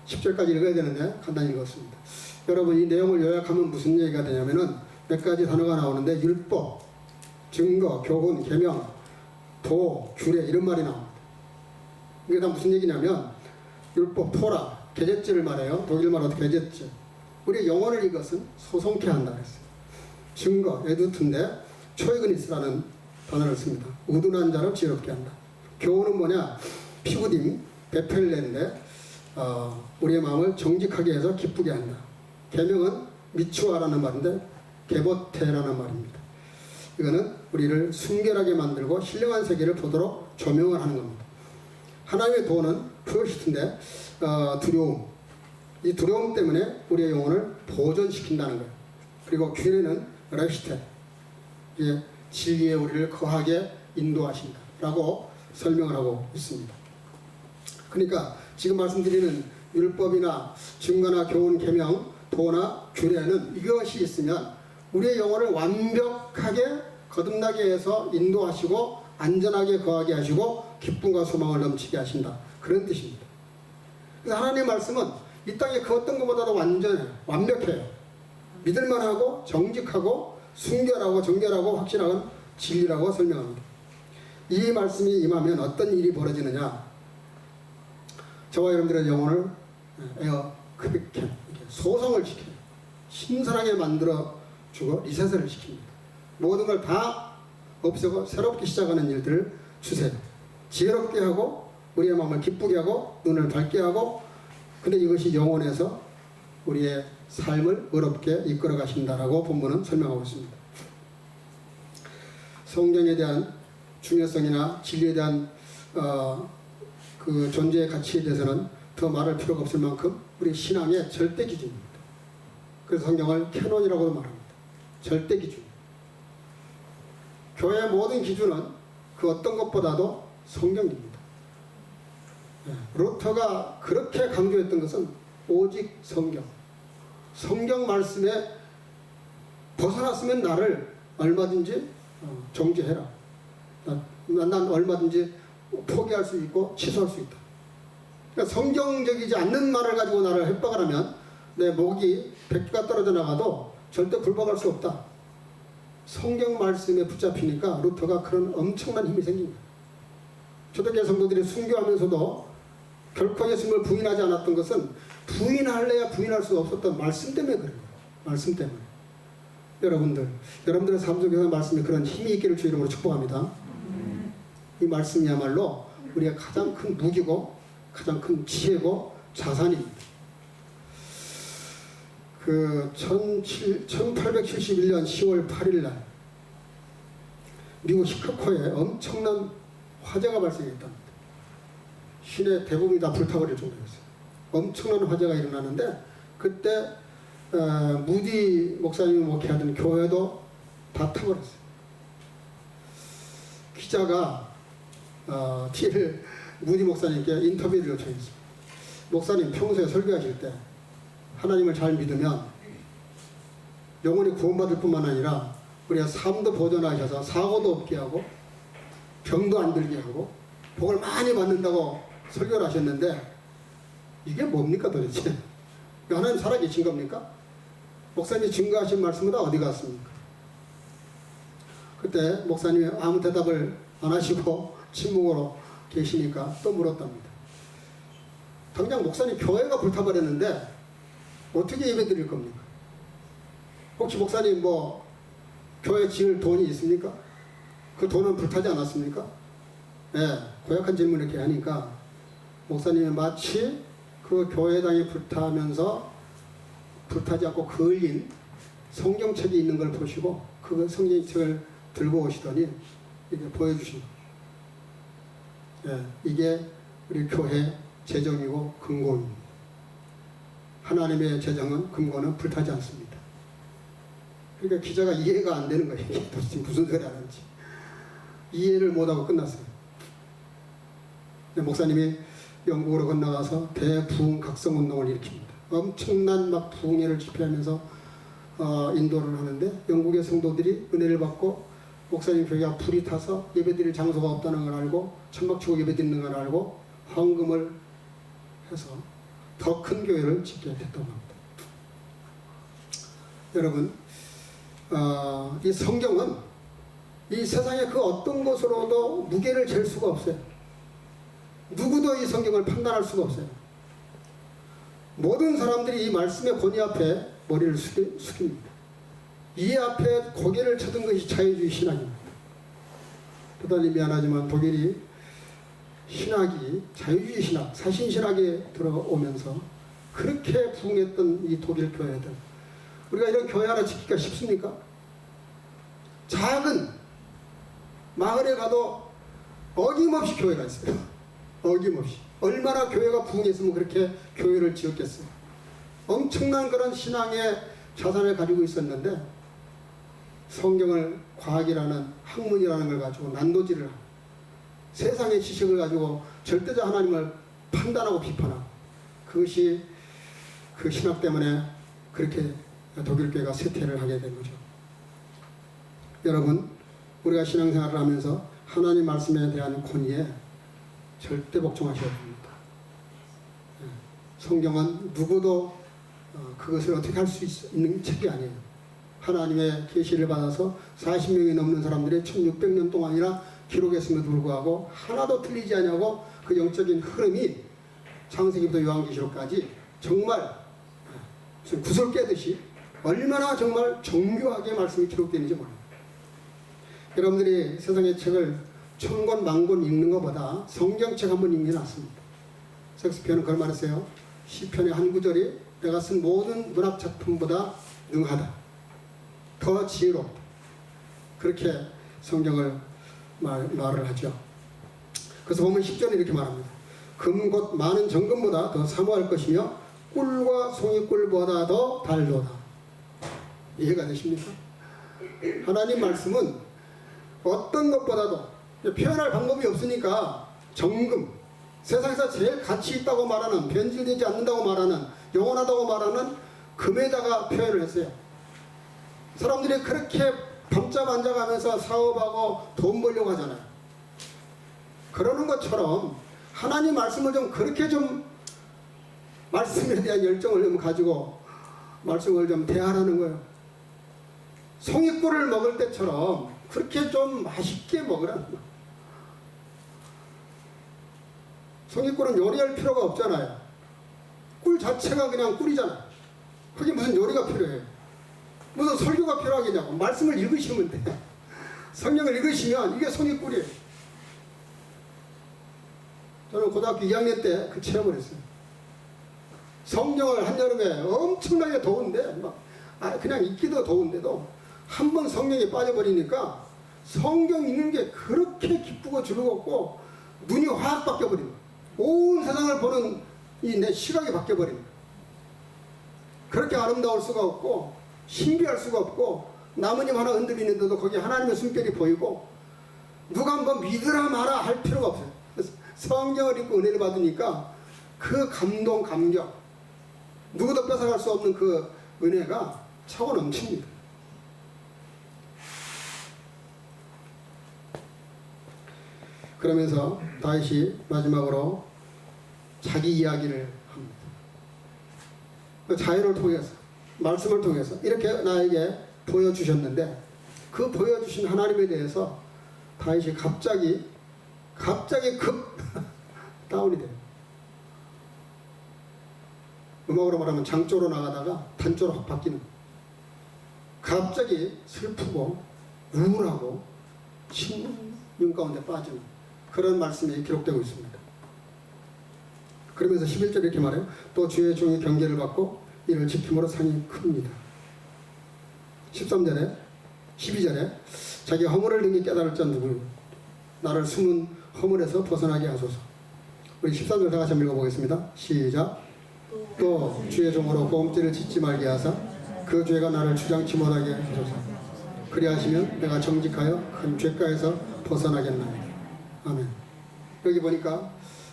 10절까지 읽어야 되는데 간단히 읽었습니다. 여러분, 이 내용을 요약하면 무슨 얘기가 되냐면은 몇 가지 단어가 나오는데 율법, 증거, 교훈, 계명, 도, 규례 이런 말이 나옵니다. 이게 다 무슨 얘기냐면 율법, 토라, 계제죄를 말해요. 독일말로 계제죄. 우리 영어를 이것은 소송케 한다 그랬어요. 증거, 에두트인데 초이그니스라는 단어를 씁니다. 우둔한 자를 지혜롭게 한다. 교훈은 뭐냐? 피구딤, 베펠레인데 우리의 마음을 정직하게 해서 기쁘게 한다. 계명은 미추아라는 말인데 게보테라는 말입니다. 이거는 우리를 순결하게 만들고 신령한 세계를 보도록 조명을 하는 겁니다. 하나님의 도는 프로시트인데 두려움. 이 두려움 때문에 우리의 영혼을 보존시킨다는 거예요. 그리고 규례는 레시테. 이게 진리에 우리를 거하게 인도하신다라고 설명을 하고 있습니다. 그러니까 지금 말씀드리는 율법이나 증거나 교훈, 계명, 도나 규례는 이것이 있으면 우리의 영혼을 완벽하게 거듭나게 해서 인도하시고 안전하게 거하게 하시고 기쁨과 소망을 넘치게 하신다. 그런 뜻입니다. 그래서 하나님의 말씀은 이 땅에 그 어떤 것보다도 완벽해요. 믿을만하고 정직하고 순결하고 정결하고 확실한 진리라고 설명합니다. 이 말씀이 임하면 어떤 일이 벌어지느냐? 저와 여러분들의 영혼을 크게 소성을 시켜요. 신선하게 만들어 주고 리셋을 시킵니다. 모든 걸 다 없애고 새롭게 시작하는 일들을 주세요. 지혜롭게 하고 우리의 마음을 기쁘게 하고 눈을 밝게 하고, 근데 이것이 영혼에서 우리의 삶을 의롭게 이끌어 가신다라고 본문은 설명하고 있습니다. 성경에 대한 중요성이나 진리에 대한 그 존재의 가치에 대해서는 더 말할 필요가 없을 만큼 우리 신앙의 절대 기준입니다. 그래서 성경을 캐논이라고도 말합니다. 절대 기준. 교회의 모든 기준은 그 어떤 것보다도 성경입니다. 루터가 그렇게 강조했던 것은 오직 성경. 성경 말씀에 벗어났으면 나를 얼마든지 정죄해라. 난 얼마든지 포기할 수 있고 취소할 수 있다. 그러니까 성경적이지 않는 말을 가지고 나를 협박을 하면 내 목이 100개가 떨어져 나가도 절대 굴복할 수 없다. 성경 말씀에 붙잡히니까 루터가 그런 엄청난 힘이 생깁니다. 초대교회 성도들이 순교하면서도 결코 예수님을 부인하지 않았던 것은 부인할래야 부인할 수 없었던 말씀 때문에 그런 거예요. 말씀 때문에. 여러분들의 삶 속에서 말씀이 그런 힘이 있기를 주 이름으로 축복합니다. 이 말씀이야말로 우리의 가장 큰 무기고 가장 큰 지혜고 자산입니다. 그 1871년 10월 8일 날 미국 시카고에 엄청난 화재가 발생했답니다. 시내 대부분이 다 불타버릴 정도였어요. 엄청난 화재가 일어나는데 그때 무디 목사님이 목회하던 교회도 다 타버렸어요. 기자가 무디 목사님께 인터뷰를 요청했습니다. 목사님, 평소에 설교하실 때 하나님을 잘 믿으면 영혼이 구원받을 뿐만 아니라 우리가 삶도 보존하셔서 사고도 없게 하고 병도 안 들게 하고 복을 많이 받는다고 설교를 하셨는데 이게 뭡니까 도대체? 하나님 살아계신 겁니까? 목사님이 증거하신 말씀은 다 어디 갔습니까? 그때 목사님이 아무 대답을 안 하시고 침묵으로 계시니까 또 물었답니다. 당장 목사님 교회가 불타버렸는데 어떻게 예배 드릴 겁니까? 혹시 목사님 교회 지을 돈이 있습니까? 그 돈은 불타지 않았습니까? 고약한 질문을 이렇게 하니까 목사님이 마치 그 교회당이 불타면서 불타지 않고 그을린 성경책이 있는 걸 보시고 그 성경책을 들고 오시더니 이렇게 보여주신 거예요. 이게 우리 교회 재정이고 금고입니다. 하나님의 재정은 금고는 불타지 않습니다. 그러니까 기자가 이해가 안 되는 거예요. 이게 도대체 무슨 소리 하는지. 이해를 못하고 끝났어요. 목사님이 영국으로 건너가서 대부흥 각성운동을 일으킵니다. 엄청난 부흥회를 집회하면서 인도를 하는데 영국의 성도들이 은혜를 받고 목사님 교회가 불이 타서 예배드릴 장소가 없다는 걸 알고 천막치고 예배드리는 걸 알고 헌금을 해서 더 큰 교회를 짓게 됐다고 합니다. 여러분, 이 성경은 이 세상의 그 어떤 것으로도 무게를 잴 수가 없어요. 누구도 이 성경을 판단할 수가 없어요. 모든 사람들이 이 말씀의 권위 앞에 머리를 숙입니다. 이 앞에 고개를 쳐든 것이 자유주의 신학입니다. 대단히 미안하지만 독일이 신학이 자유주의 신학, 사신신학에 들어오면서 그렇게 부흥했던 이 독일 교회들, 우리가 이런 교회 하나 지키기가 쉽습니까? 작은 마을에 가도 어김없이 교회가 있어요. 어김없이. 얼마나 교회가 부흥했으면 그렇게 교회를 지었겠어요. 엄청난 그런 신앙의 자산을 가지고 있었는데 성경을 과학이라는 학문이라는 걸 가지고 난도질을 하고 세상의 지식을 가지고 절대적 하나님을 판단하고 비판하고, 그것이 그 신학 때문에 그렇게 독일교회가 쇠퇴를 하게 된 거죠. 여러분, 우리가 신앙생활을 하면서 하나님 말씀에 대한 권위에 절대 복종하셔야 됩니다. 성경은 누구도 그것을 어떻게 할 수 있는 책이 아니에요. 하나님의 계시를 받아서 40명이 넘는 사람들이 1600년 동안이나 기록했음에도 불구하고 하나도 틀리지 않냐고 그 영적인 흐름이 창세기부터 요한계시록까지 정말 무슨 구슬 깨듯이 얼마나 정말 정교하게 말씀이 기록되는지 몰라요. 여러분들이 세상의 책을 1000권 만권 읽는 것보다 성경책 한 번 읽는 게 낫습니다. 섹스피어는 그걸 말했어요. 시편의 한 구절이 내가 쓴 모든 문학작품보다 능하다, 더 지혜롭다, 그렇게 성경을 말을 하죠. 그래서 보면 10절에 이렇게 말합니다. 금 곧 많은 정금보다 더 사모할 것이며 꿀과 송이꿀보다 더 달도다. 이해가 되십니까? 하나님 말씀은 어떤 것보다도 표현할 방법이 없으니까 정금, 세상에서 제일 가치 있다고 말하는, 변질되지 않는다고 말하는, 영원하다고 말하는 금에다가 표현을 했어요. 사람들이 그렇게 밤잠 안 자가면서 사업하고 돈 벌려고 하잖아요. 그러는 것처럼 하나님 말씀을 좀 그렇게 좀 말씀에 대한 열정을 좀 가지고 말씀을 좀 대하라는 거예요. 송이꿀을 먹을 때처럼 그렇게 좀 맛있게 먹으라는 거예요. 송이꿀은 요리할 필요가 없잖아요. 꿀 자체가 그냥 꿀이잖아요. 그게 무슨 요리가 필요해요? 무슨 설교가 필요하겠냐고. 말씀을 읽으시면 돼요. 성경을 읽으시면 이게 송이꿀이에요. 저는 고등학교 2학년 때 그 체험을 했어요. 성경을 한여름에 엄청나게 더운데 그냥 읽기도 더운데도 한 번 성경에 빠져버리니까 성경 읽는 게 그렇게 기쁘고 즐겁고 눈이 확 바뀌어버린 거예요. 온 세상을 보는 이 내 시각이 바뀌어버린 거예요. 그렇게 아름다울 수가 없고 신비할 수가 없고 나뭇잎 하나 흔들리는데도 거기 하나님의 숨결이 보이고 누가 한번 믿으라 마라 할 필요가 없어요. 성경을 읽고 은혜를 받으니까 그 감동, 감격, 누구도 뺏어갈 수 없는 그 은혜가 차고 넘칩니다. 그러면서 다윗이 마지막으로 자기 이야기를 합니다. 그 자유를 통해서, 말씀을 통해서 이렇게 나에게 보여주셨는데 그 보여주신 하나님에 대해서 다윗이 갑자기 급 다운이 돼요. 음악으로 말하면 장조로 나가다가 단조로 확 바뀌는, 갑자기 슬프고 우울하고 신문 가운데 빠지는 그런 말씀이 기록되고 있습니다. 그러면서 11절에 이렇게 말해요. 또 주의 종이 경계를 받고 이를 지킴으로 상이 큽니다. 13절에 12절에 자기 허물을 능히 깨달을 자 누구요? 나를 숨은 허물에서 벗어나게 하소서. 우리 13절 다 같이 한번 읽어보겠습니다. 시작. 또 주의 종으로 고음죄를 짓지 말게 하사 그 죄가 나를 주장치 못하게 하소서. 그리하시면 내가 정직하여 큰 죄가에서 벗어나겠나이다. 아멘. 여기 보니까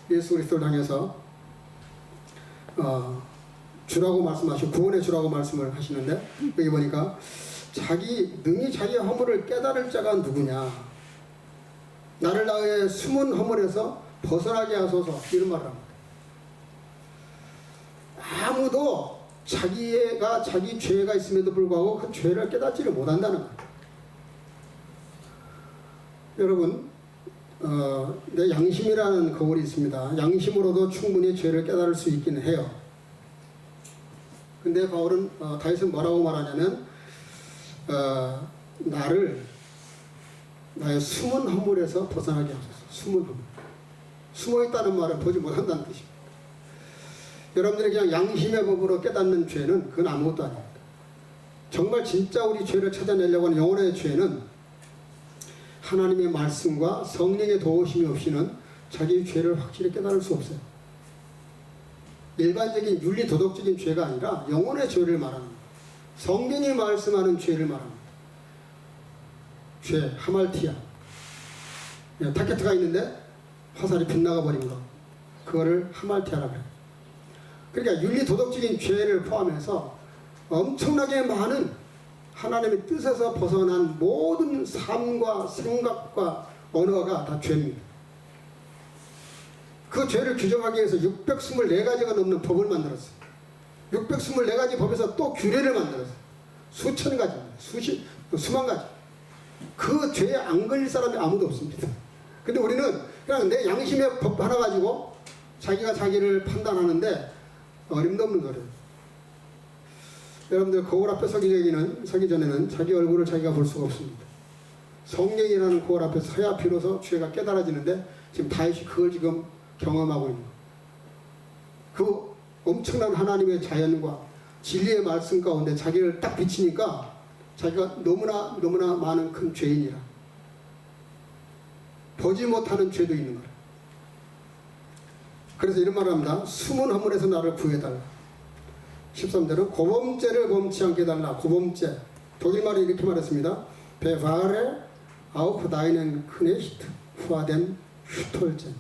예수 그리스도를 향해서 주라고 말씀하시고 구원의 주라고 말씀을 하시는데 여기 보니까 능히 자기의 허물을 깨달을 자가 누구냐, 나를 나의 숨은 허물에서 벗어나게 하소서, 이런 말을 합니다. 아무도 자기 죄가 있음에도 불구하고 그 죄를 깨닫지를 못한다는 거예요. 여러분, 내 양심이라는 거울이 있습니다. 양심으로도 충분히 죄를 깨달을 수 있긴 해요. 근데 바울은 다윗은 뭐라고 말하냐면 나의 숨은 허물에서 벗어나게 하소서. 숨은 허물. 숨어있다는 말은 보지 못한다는 뜻입니다. 여러분들이 그냥 양심의 법으로 깨닫는 죄는 그건 아무것도 아닙니다. 정말 진짜 우리 죄를 찾아내려고 하는 영혼의 죄는 하나님의 말씀과 성령의 도우심이 없이는 자기 죄를 확실히 깨달을 수 없어요. 일반적인 윤리 도덕적인 죄가 아니라 영혼의 죄를 말하는 거예요. 성경이 말씀하는 죄를 말합니다. 죄, 하말티아. 타켓트가 있는데 화살이 빗나가 버린 거. 그거를 하말티아라고 해요. 그러니까 윤리 도덕적인 죄를 포함해서 엄청나게 많은 하나님의 뜻에서 벗어난 모든 삶과 생각과 언어가 다 죄입니다. 그 죄를 규정하기 위해서 624가지가 넘는 법을 만들었어요. 624가지 법에서 또 규례를 만들었어요. 수천 가지, 수만 가지. 그 죄에 안 걸릴 사람이 아무도 없습니다. 근데 우리는 그냥 내 양심의 법 하나 가지고 자기가 자기를 판단하는데 어림도 없는 거예요. 여러분들 거울 앞에 서기 전에는 자기 얼굴을 자기가 볼 수가 없습니다. 성경이라는 거울 앞에 서야 비로소 죄가 깨달아지는데 지금 다윗이 그걸 지금 경험하고 있는 거예요. 그 엄청난 하나님의 자연과 진리의 말씀 가운데 자기를 딱 비치니까 자기가 너무나 많은 큰 죄인이라 보지 못하는 죄도 있는 거예요. 그래서 이런 말을 합니다. 숨은 허물에서 나를 구해달라. 13절은 고범죄를 범치 않게 해달라. 고범죄. 독일말이 이렇게 말했습니다. 베바레 아우프 다이넨 크네히트 후아덴 슈톨젠.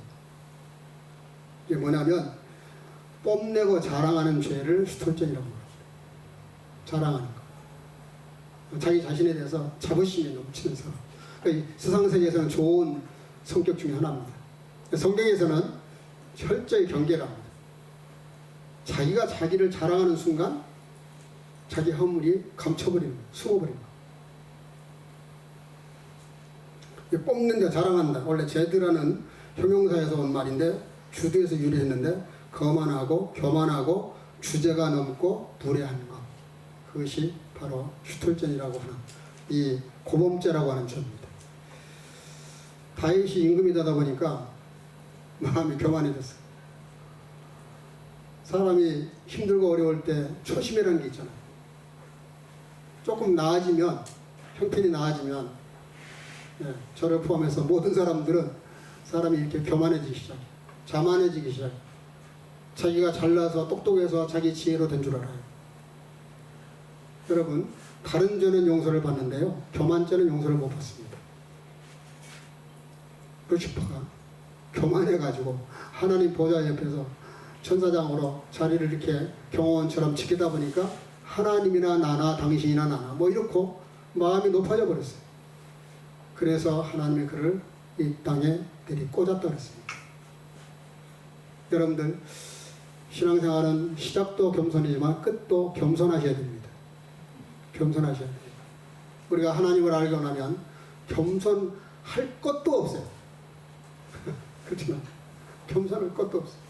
이게 뭐냐면 뽐내고 자랑하는 죄를 슈톨젠이라고 합니다. 자랑하는 거. 자기 자신에 대해서 자부심이 넘치는 사람. 그러니까 세상세계에서는 좋은 성격 중에 하나입니다. 성경에서는 철저히 경계를 합니다. 자기가 자기를 자랑하는 순간 자기 허물이 감춰버리는 거예요. 숨어버리는 거예요. 뽑는데 자랑한다. 원래 제드라는 형용사에서 온 말인데 주도에서 유래했는데 거만하고 교만하고 주제가 넘고 무례한 것. 그것이 바로 슈톨젠이라고 하는 이 고범죄라고 하는 죄입니다. 다윗이 임금이 되다 보니까 마음이 교만해졌어요. 사람이 힘들고 어려울 때 초심이라는 게 있잖아요. 조금 나아지면, 형편이 나아지면, 저를 포함해서 모든 사람이 이렇게 교만해지기 시작해요. 자만해지기 시작해요. 자기가 잘나서 똑똑해서 자기 지혜로 된 줄 알아요. 여러분, 다른 죄는 용서를 받는데요, 교만죄는 용서를 못 받습니다. 루시퍼가 교만해가지고 하나님 보좌 옆에서 천사장으로 자리를 이렇게 경호원처럼 지키다 보니까 하나님이나 나나 당신이나 나나 뭐 이렇고 마음이 높아져 버렸어요. 그래서 하나님이 그를 이 땅에 내리 꽂았다 그랬습니다. 여러분들 신앙생활은 시작도 겸손이지만 끝도 겸손하셔야 됩니다. 겸손하셔야 됩니다. 우리가 하나님을 알고 나면 겸손할 것도 없어요. 그렇지만 겸손할 것도 없어요.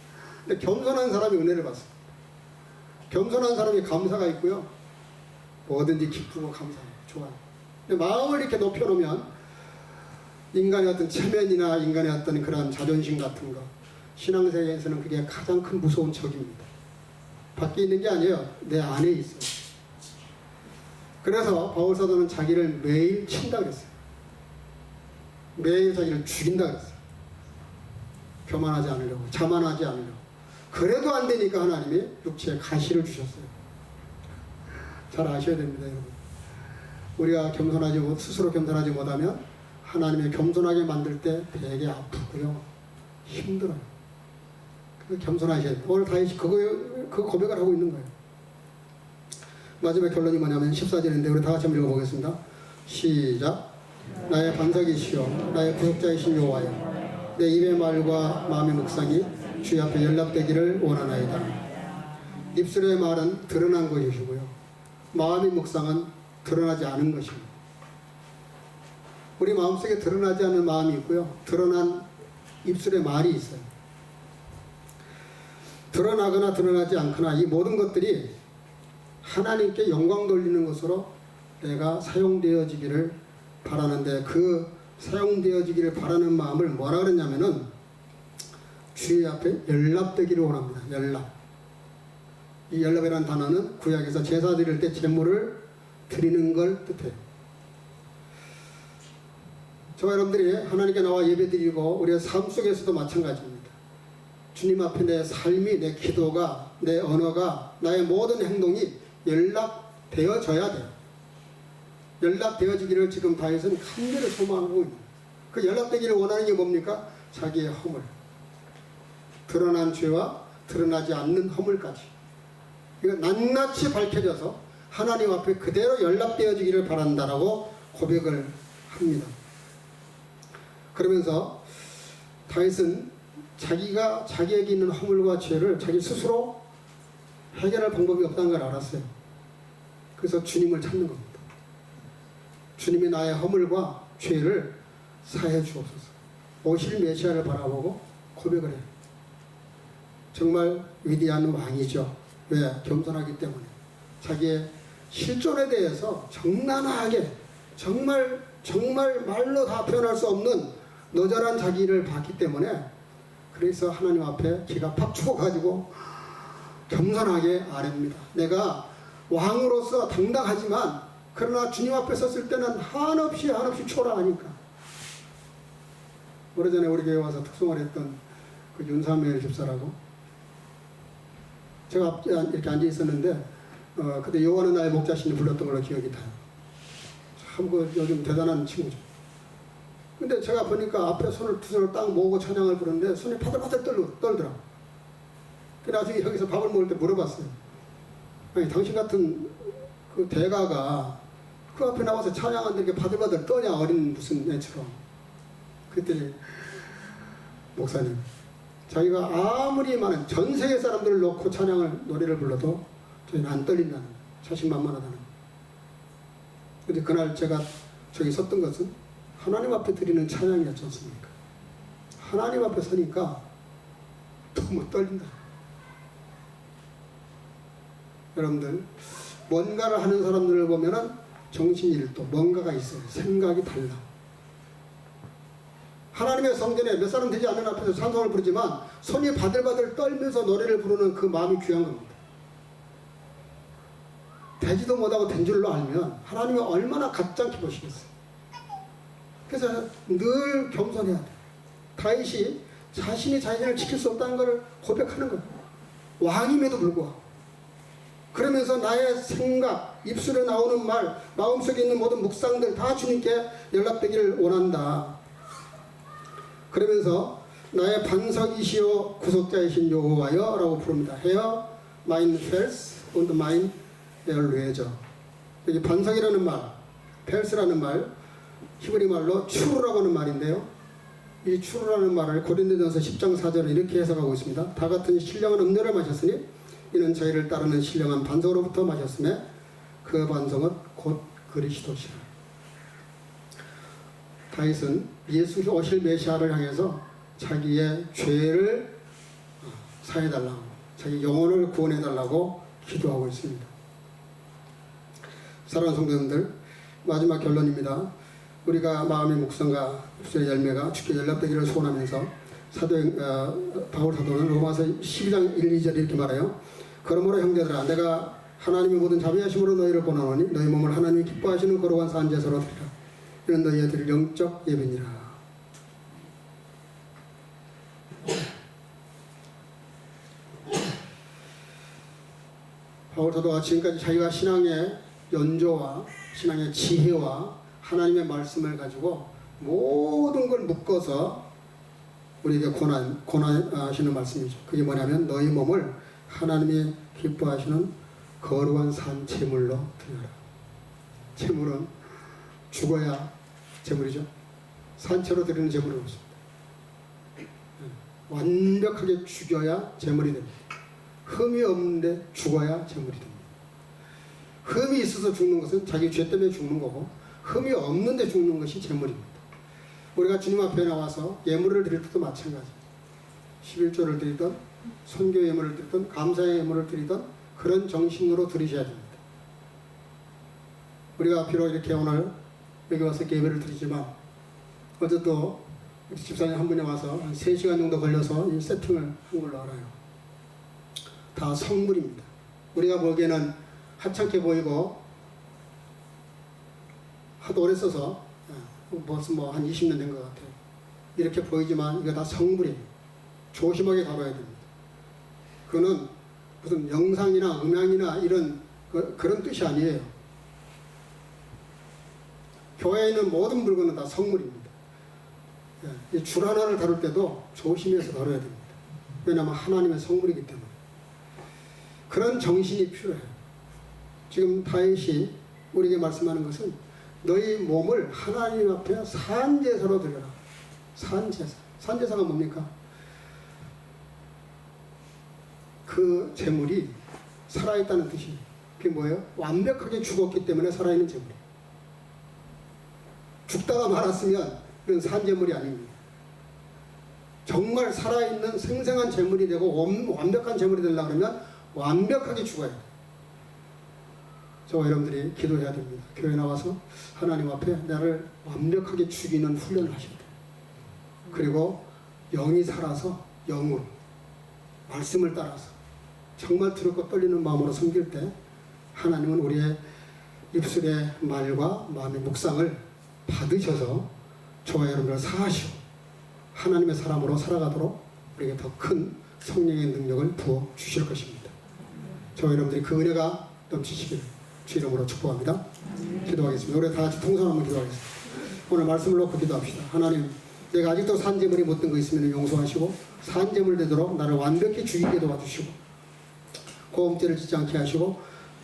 근데 겸손한 사람이 은혜를 받습니다. 겸손한 사람이 감사가 있고요. 뭐든지 기쁘고 감사해요. 좋아요. 근데 마음을 이렇게 높여놓으면 인간의 어떤 체면이나 인간의 어떤 그런 자존심 같은 거, 신앙세계에서는 그게 가장 큰 무서운 적입니다. 밖에 있는 게 아니에요. 내 안에 있어요. 그래서 바울사도는 자기를 매일 친다 그랬어요. 매일 자기를 죽인다 그랬어요. 교만하지 않으려고, 자만하지 않으려고. 그래도 안 되니까 하나님이 육체에 가시를 주셨어요. 잘 아셔야 됩니다, 여러분. 우리가 스스로 겸손하지 못하면 하나님이 겸손하게 만들 때 되게 아프고요, 힘들어요. 그래서 겸손하셔야 돼요. 오늘 다윗이 그 고백을 하고 있는 거예요. 마지막 결론이 뭐냐면 14절인데 우리 다 같이 한번 읽어보겠습니다. 시작. 나의 반석이시여 나의 구속자이신 여호와여, 내 입의 말과 마음의 묵상이 주의 앞에 연락되기를 원하나이다. 입술의 말은 드러난 것이시고요, 마음의 묵상은 드러나지 않은 것입니다. 우리 마음속에 드러나지 않는 마음이 있고요, 드러난 입술의 말이 있어요. 드러나거나 드러나지 않거나 이 모든 것들이 하나님께 영광 돌리는 것으로 내가 사용되어지기를 바라는데, 그 사용되어지기를 바라는 마음을 뭐라 그랬냐면은 주의 앞에 연락되기를 원합니다. 연락. 이 연락이라는 단어는 구약에서 제사 드릴 때 제물을 드리는 걸 뜻해요. 저와 여러분들이 하나님께 나와 예배 드리고 우리의 삶 속에서도 마찬가지입니다. 주님 앞에 내 삶이, 내 기도가, 내 언어가, 나의 모든 행동이 연락되어져야 돼요. 연락되어지기를 지금 다윗은 간절히 소망하고 있는, 그 연락되기를 원하는 게 뭡니까? 자기의 허물, 드러난 죄와 드러나지 않는 허물까지 이거 낱낱이 밝혀져서 하나님 앞에 그대로 연락되어지기를 바란다라고 고백을 합니다. 그러면서 다윗은 자기가 자기에게 있는 허물과 죄를 자기 스스로 해결할 방법이 없다는 걸 알았어요. 그래서 주님을 찾는 겁니다. 주님이 나의 허물과 죄를 사해 주옵소서. 오실 메시아를 바라보고 고백을 해요. 정말 위대한 왕이죠. 왜? 겸손하기 때문에. 자기의 실존에 대해서 적나라하게 정말 말로 다 표현할 수 없는 너절한 자기를 봤기 때문에, 그래서 하나님 앞에 기가 팍 죽어가지고 겸손하게 아뢰입니다. 내가 왕으로서 당당하지만 그러나 주님 앞에 섰을 때는 한없이 초라하니까. 오래전에 우리 교회 와서 특송을 했던 그 윤삼일 집사라고, 제가 이렇게 앉아 있었는데 그때 여호와는 나의 목자신이 불렀던 걸로 기억이 나요. 참 요즘 대단한 친구죠. 근데 제가 보니까 앞에 두 손을 딱 모으고 찬양을 부르는데 손이 파들파들 떨더라고. 그래서 나중에 여기서 밥을 먹을 때 물어봤어요. 아니, 당신 같은 그 대가가 그 앞에 나와서 찬양하는데 이렇게 바들바들 떠냐, 어린 무슨 애처럼. 그랬더니 목사님, 자기가 아무리 많은 전 세계 사람들을 놓고 노래를 불러도 저희는 안 떨린다는 거예요. 자신만만하다는 거예요. 근데 그날 제가 저기 섰던 것은 하나님 앞에 드리는 찬양이었지 않습니까? 하나님 앞에 서니까 너무 떨린다. 여러분들, 뭔가를 하는 사람들을 보면은 정신일도 뭔가가 있어요. 생각이 달라. 하나님의 성전에 몇 사람 되지 않는 앞에서 찬송을 부르지만 손이 바들바들 떨면서 노래를 부르는 그 마음이 귀한 겁니다. 되지도 못하고 된 줄로 알면 하나님이 얼마나 가짜게 보시겠어요. 그래서 늘 겸손해야 돼. 다윗이 자신이 자신을 지킬 수 없다는 것을 고백하는 거예요. 왕임에도 불구하고. 그러면서 나의 생각, 입술에 나오는 말, 마음속에 있는 모든 묵상들 다 주님께 연락되기를 원한다. 그러면서 나의 반석이시오 구속자이신 여호와여 라고 부릅니다. Hear mine first and mine eliezer. 여기 반석이라는 말, 펠스라는 말, 히브리 말로 추루라고 하는 말인데요. 이 추루라는 말을 고린도전서 10장 4절에 이렇게 해석하고 있습니다. 다 같은 신령한 음료를 마셨으니 이는 저희를 따르는 신령한 반석으로부터 마셨으며 그 반석은 곧 그리스도시라. 다윗은 예수 오실 메시아를 향해서 자기의 죄를 사해달라고, 자기 영혼을 구원해달라고 기도하고 있습니다. 사랑하는 성도님들, 마지막 결론입니다. 우리가 마음의 묵상과 입술의 열매가 주께 연락되기를 소원하면서 바울 사도는 로마서 12장 1, 2절 이렇게 말해요. 그러므로 형제들아, 내가 하나님의 모든 자비하심으로 너희를 권하노니 너희 몸을 하나님이 기뻐하시는 거룩한 산제사로 드리라. 이는 너희의 드릴 영적 예배니라. 바울 사도가 지금까지 자기가 신앙의 연조와 신앙의 지혜와 하나님의 말씀을 가지고 모든 걸 묶어서 우리에게 권하시는 말씀이죠. 그게 뭐냐면 너희 몸을 하나님이 기뻐하시는 거룩한 산 제물로 드려라. 제물은 죽어야 제물이죠. 산채로 드리는 제물을 보십니다. 완벽하게 죽여야 제물이 됩니다. 흠이 없는데 죽어야 제물이 됩니다. 흠이 있어서 죽는 것은 자기 죄 때문에 죽는 거고, 흠이 없는데 죽는 것이 제물입니다. 우리가 주님 앞에 나와서 예물을 드릴 때도 마찬가지. 11조를 드리던, 선교 예물을 드리던, 감사의 예물을 드리던 그런 정신으로 드리셔야 됩니다. 우리가 비록 이렇게 오늘 여기 와서 예배를 드리지만 어제도 집사님 한 분이 와서 한 3시간 정도 걸려서 이 세팅을 한 걸로 알아요. 다 성물입니다. 우리가 보기에는 하찮게 보이고 하도 오래 써서 벌써 한 20년 된 것 같아요. 이렇게 보이지만 이거 다 성물이에요. 조심하게 다뤄야 됩니다. 그거는 무슨 영상이나 음향이나 이런 그런 뜻이 아니에요. 교회에 있는 모든 물건은 다 성물입니다. 이 줄 하나를 다룰 때도 조심해서 다뤄야 됩니다. 왜냐하면 하나님의 성물이기 때문에. 그런 정신이 필요해요. 지금 다윗이 우리에게 말씀하는 것은 너희 몸을 하나님 앞에 산제사로 드려라. 산제사. 산제사가 뭡니까? 그 재물이 살아있다는 뜻이에요. 그게 뭐예요? 완벽하게 죽었기 때문에 살아있는 재물이에요. 죽다가 말았으면 그건 산재물이 아닙니다. 정말 살아있는 생생한 재물이 되고 완벽한 재물이 되려고 그러면 완벽하게 죽어야 돼요. 저와 여러분들이 기도해야 됩니다. 교회 나와서 하나님 앞에 나를 완벽하게 죽이는 훈련을 하셔야 돼요. 그리고 영이 살아서 영으로 말씀을 따라서 정말 두렵고 떨리는 마음으로 섬길 때 하나님은 우리의 입술의 말과 마음의 묵상을 받으셔서 저와 여러분을 사하시고 하나님의 사람으로 살아가도록 우리에게 더 큰 성령의 능력을 부어 주실 것입니다. 저와 여러분들이 그 은혜가 넘치시기를 주 이름으로 축복합니다. 기도하겠습니다. 우리 다 같이 통성 한번 기도하겠습니다. 오늘 말씀을 놓고 기도합시다. 하나님, 내가 아직도 산재물이 못된 거 있으면 용서하시고 산재물 되도록 나를 완벽히 죽이게 도와주시고 고음죄를 짓지 않게 하시고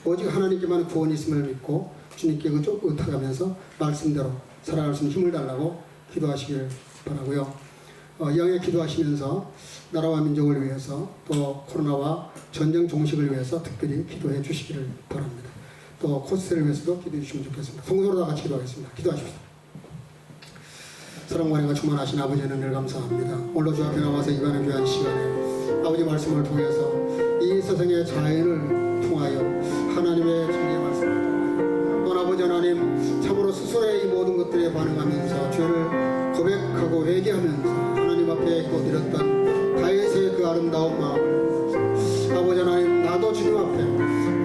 오직 하나님께만 구원이 있음을 믿고 주님께 의탁하면서 말씀대로 살아갈 수 있는 힘을 달라고 기도하시길 바라고요. 영에 기도하시면서 나라와 민족을 위해서 또 코로나와 전쟁 종식을 위해서 특별히 기도해 주시기를 바랍니다. 또 코스를 위해서도 기도해 주시면 좋겠습니다. 성도로 다 같이 기도하겠습니다. 기도하십시오. 사랑과 은혜가 충만하신 아버지의 은혜를 감사합니다. 오늘도 주 앞에 나와서 이번에 귀한 시간에 아버지 말씀을 통해서 이 세상의 자연을 통하여 하나님의 진리의 말씀을 통하여 또 아버지 하나님 참으로 스스로의 이 모든 것들에 반응하면서 죄를 고백하고 회개하면서 하나님 앞에 꽂드렸던 다윗의 그 아름다운 마음을 아버지 하나님 나도 주님 앞에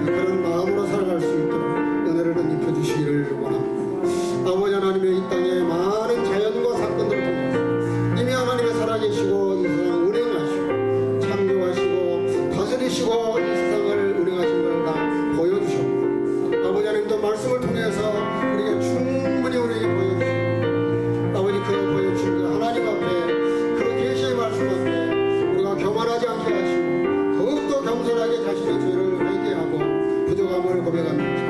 그런 마음으로 살아갈 수 있도록 은혜를 입혀주시기를 원합니다. 아버지 하나님의 이 땅에 많은 자연과 사건들을 통해서 이미 하나님의 살아계시고 이 세상을 운행하시고 창조하시고 다스리시고 이 세상을 운행하신 걸 다 보여주셨고 아버지 하나님도 말씀을 통해서 우리에게 충분히 우리에게 보여주시고 아버지 그 보여주신 그 하나님 앞에 그 계시의 말씀 앞에 우리가 교만하지 않게 하시고 더욱더 겸손하게 자신의 죄를 회개하고 부족함을 고백하면서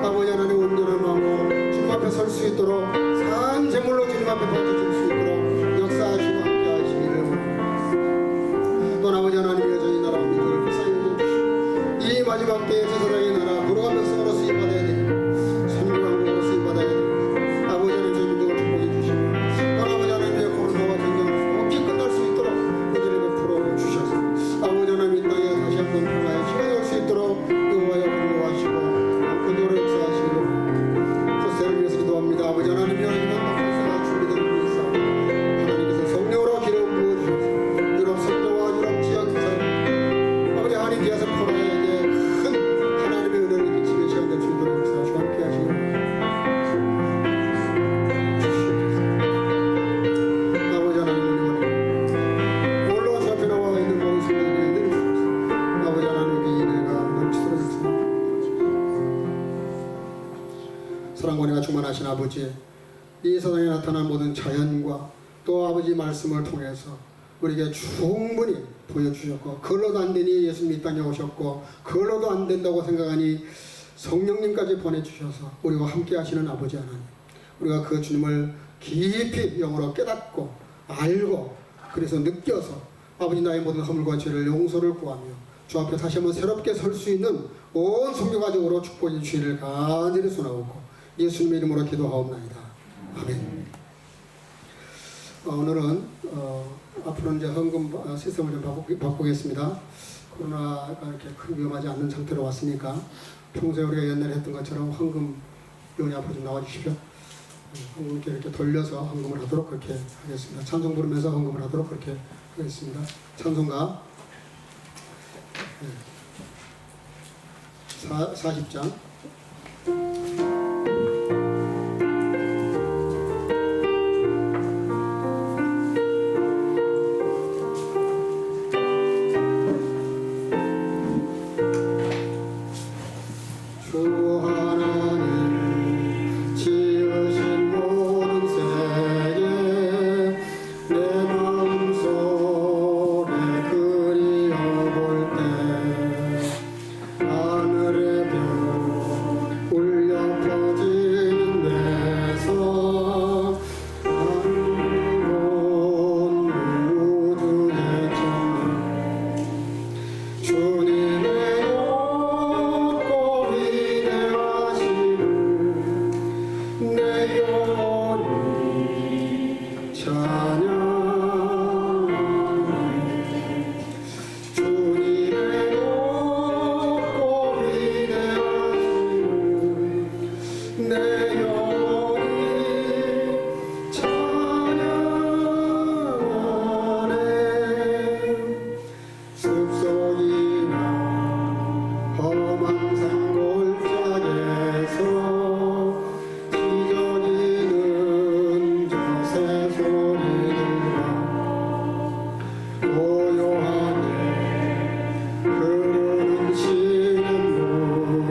아버지 하나님 온전한 마음으로 주님 앞에 설 수 있도록 산 제물로 주님 앞에 바쳐줄 수 있도록 역사하시고 함께 하시기를 원합니다. 또 아버지 하나님의 저희 나라 민족을 불쌍히 여겨주시고 이 마지막 때에 제사장의 나라 거룩한 백성으로 쓰임받아야 되고 선교왕국으로 쓰임받아야 되고 아버지 하나님 저희 민족을 축복해 주시고 또 아버지 하나님의 코로나와 전쟁을 속히 끝날 수 있도록 은혜를 베풀어 주셔서 아버지 하나님 이 땅에 다시 한번 평화의 시간이 올 수 있도록 여호와여 근로하시고 남편으로 역사하시기를 코스를 위해서 기도합니다. 아버지 하나님 여러분 코스가 준비된 분이 있어 하나님께서 성령으로 기름 부어주셔서 유럽 선교와 유럽 지역 사람 아버지 하나님께서 코로나에게 큰 하나님의 은혜를 끼치는 시간 될 수 있도록 역사하시고 함께 하시기를 아버지 하나님 우리 홀로 주 앞에 나와 있는 모든 순간들이 늘 아버지 하나님께 은혜가 넘치도록 역사합니다. 사랑과 은혜가 충만하신 아버지 이 세상에 나타난 모든 자연과 또 아버지 말씀을 통해서 우리에게 충분히 보여주셨고 그걸로도 안 되니 예수님 이 땅에 오셨고 그걸로도 안 된다고 생각하니 성령님까지 보내주셔서 우리와 함께 하시는 아버지 하나님 우리가 그 주님을 깊이 영으로 깨닫고 알고 그래서 느껴서 아버지 나의 모든 허물과 죄를 용서를 구하며 주 앞에 다시 한번 새롭게 설 수 있는 온 성교가족으로 축복해 주시기를 간절히 소원하옵고 예수님의 이름으로 기도하옵나이다. 아멘. 오늘은 앞으로 이제 헌금 시스템을 좀 바꾸겠습니다. 코로나가 이렇게 큰 위험하지 않는 상태로 왔으니까 평소에 우리가 옛날에 했던 것처럼 헌금 요원이 앞으로 좀 나와주십시오. 헌금 이렇게 돌려서 헌금을 하도록 그렇게 하겠습니다. 찬송 부르면서 헌금을 하도록 그렇게 하겠습니다. 찬송가 40장 하늘의 별 주님의 높고 위대하심을 내 영혼이 찬양하네. 주님의 높고 위대하심을 내 영혼이 찬양하네. 숲속이나 험한 산골짜기에서 찢어지는 저 새소리들과 고요하게 흐르는 시냇물은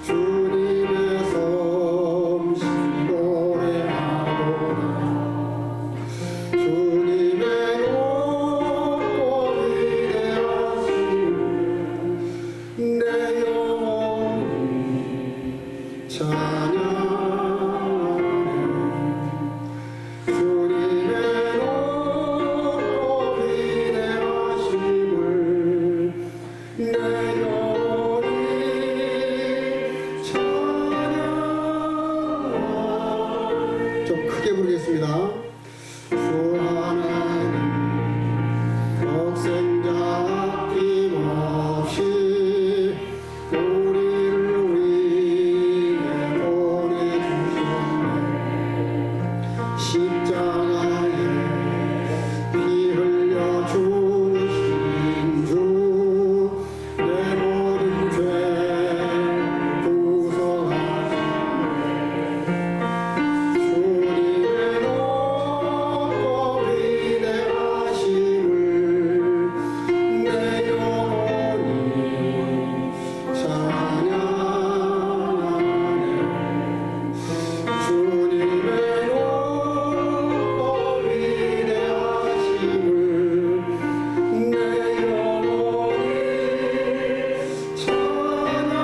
주님의 솜씨 노래하도다. 주님의 높고 위대하심을 내 영혼이 찬양하네. 주님의 높고 위대하심을 내 영혼이 찬양하네. 좀 크게 부르겠습니다. 주 하나님 독생자 아낌없이 우리를 위해 보내주셨네. 십자가에 피 흘려 죽으신 주 내 모든 죄 구속하셨네. 주님의 높고 위대하심을 내 영혼이 찬양하네. 주님의 높고 위대하심을 내 영혼이 찬양하네.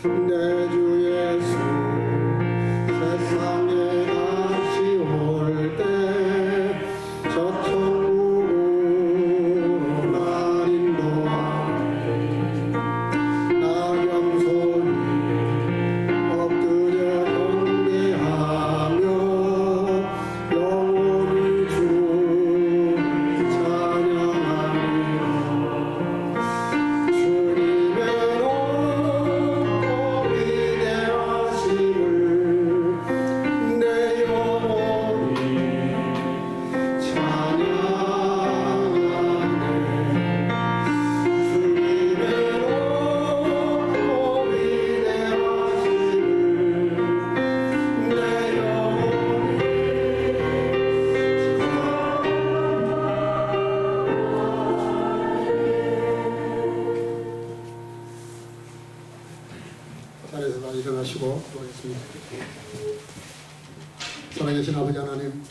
내 주 예수 세상에 다시 올 때 저 천국으로 날 인도하네. 나경손이 엎드려 경배하며 영원히 주 찬양하리라. 주님의 높고 위대하심을 내 영혼이 찬양하네. 주님의 높고 위대하심을 내 자리에서 다 일어나시고 기도하겠습니다. 살아계신 아버지 하나님,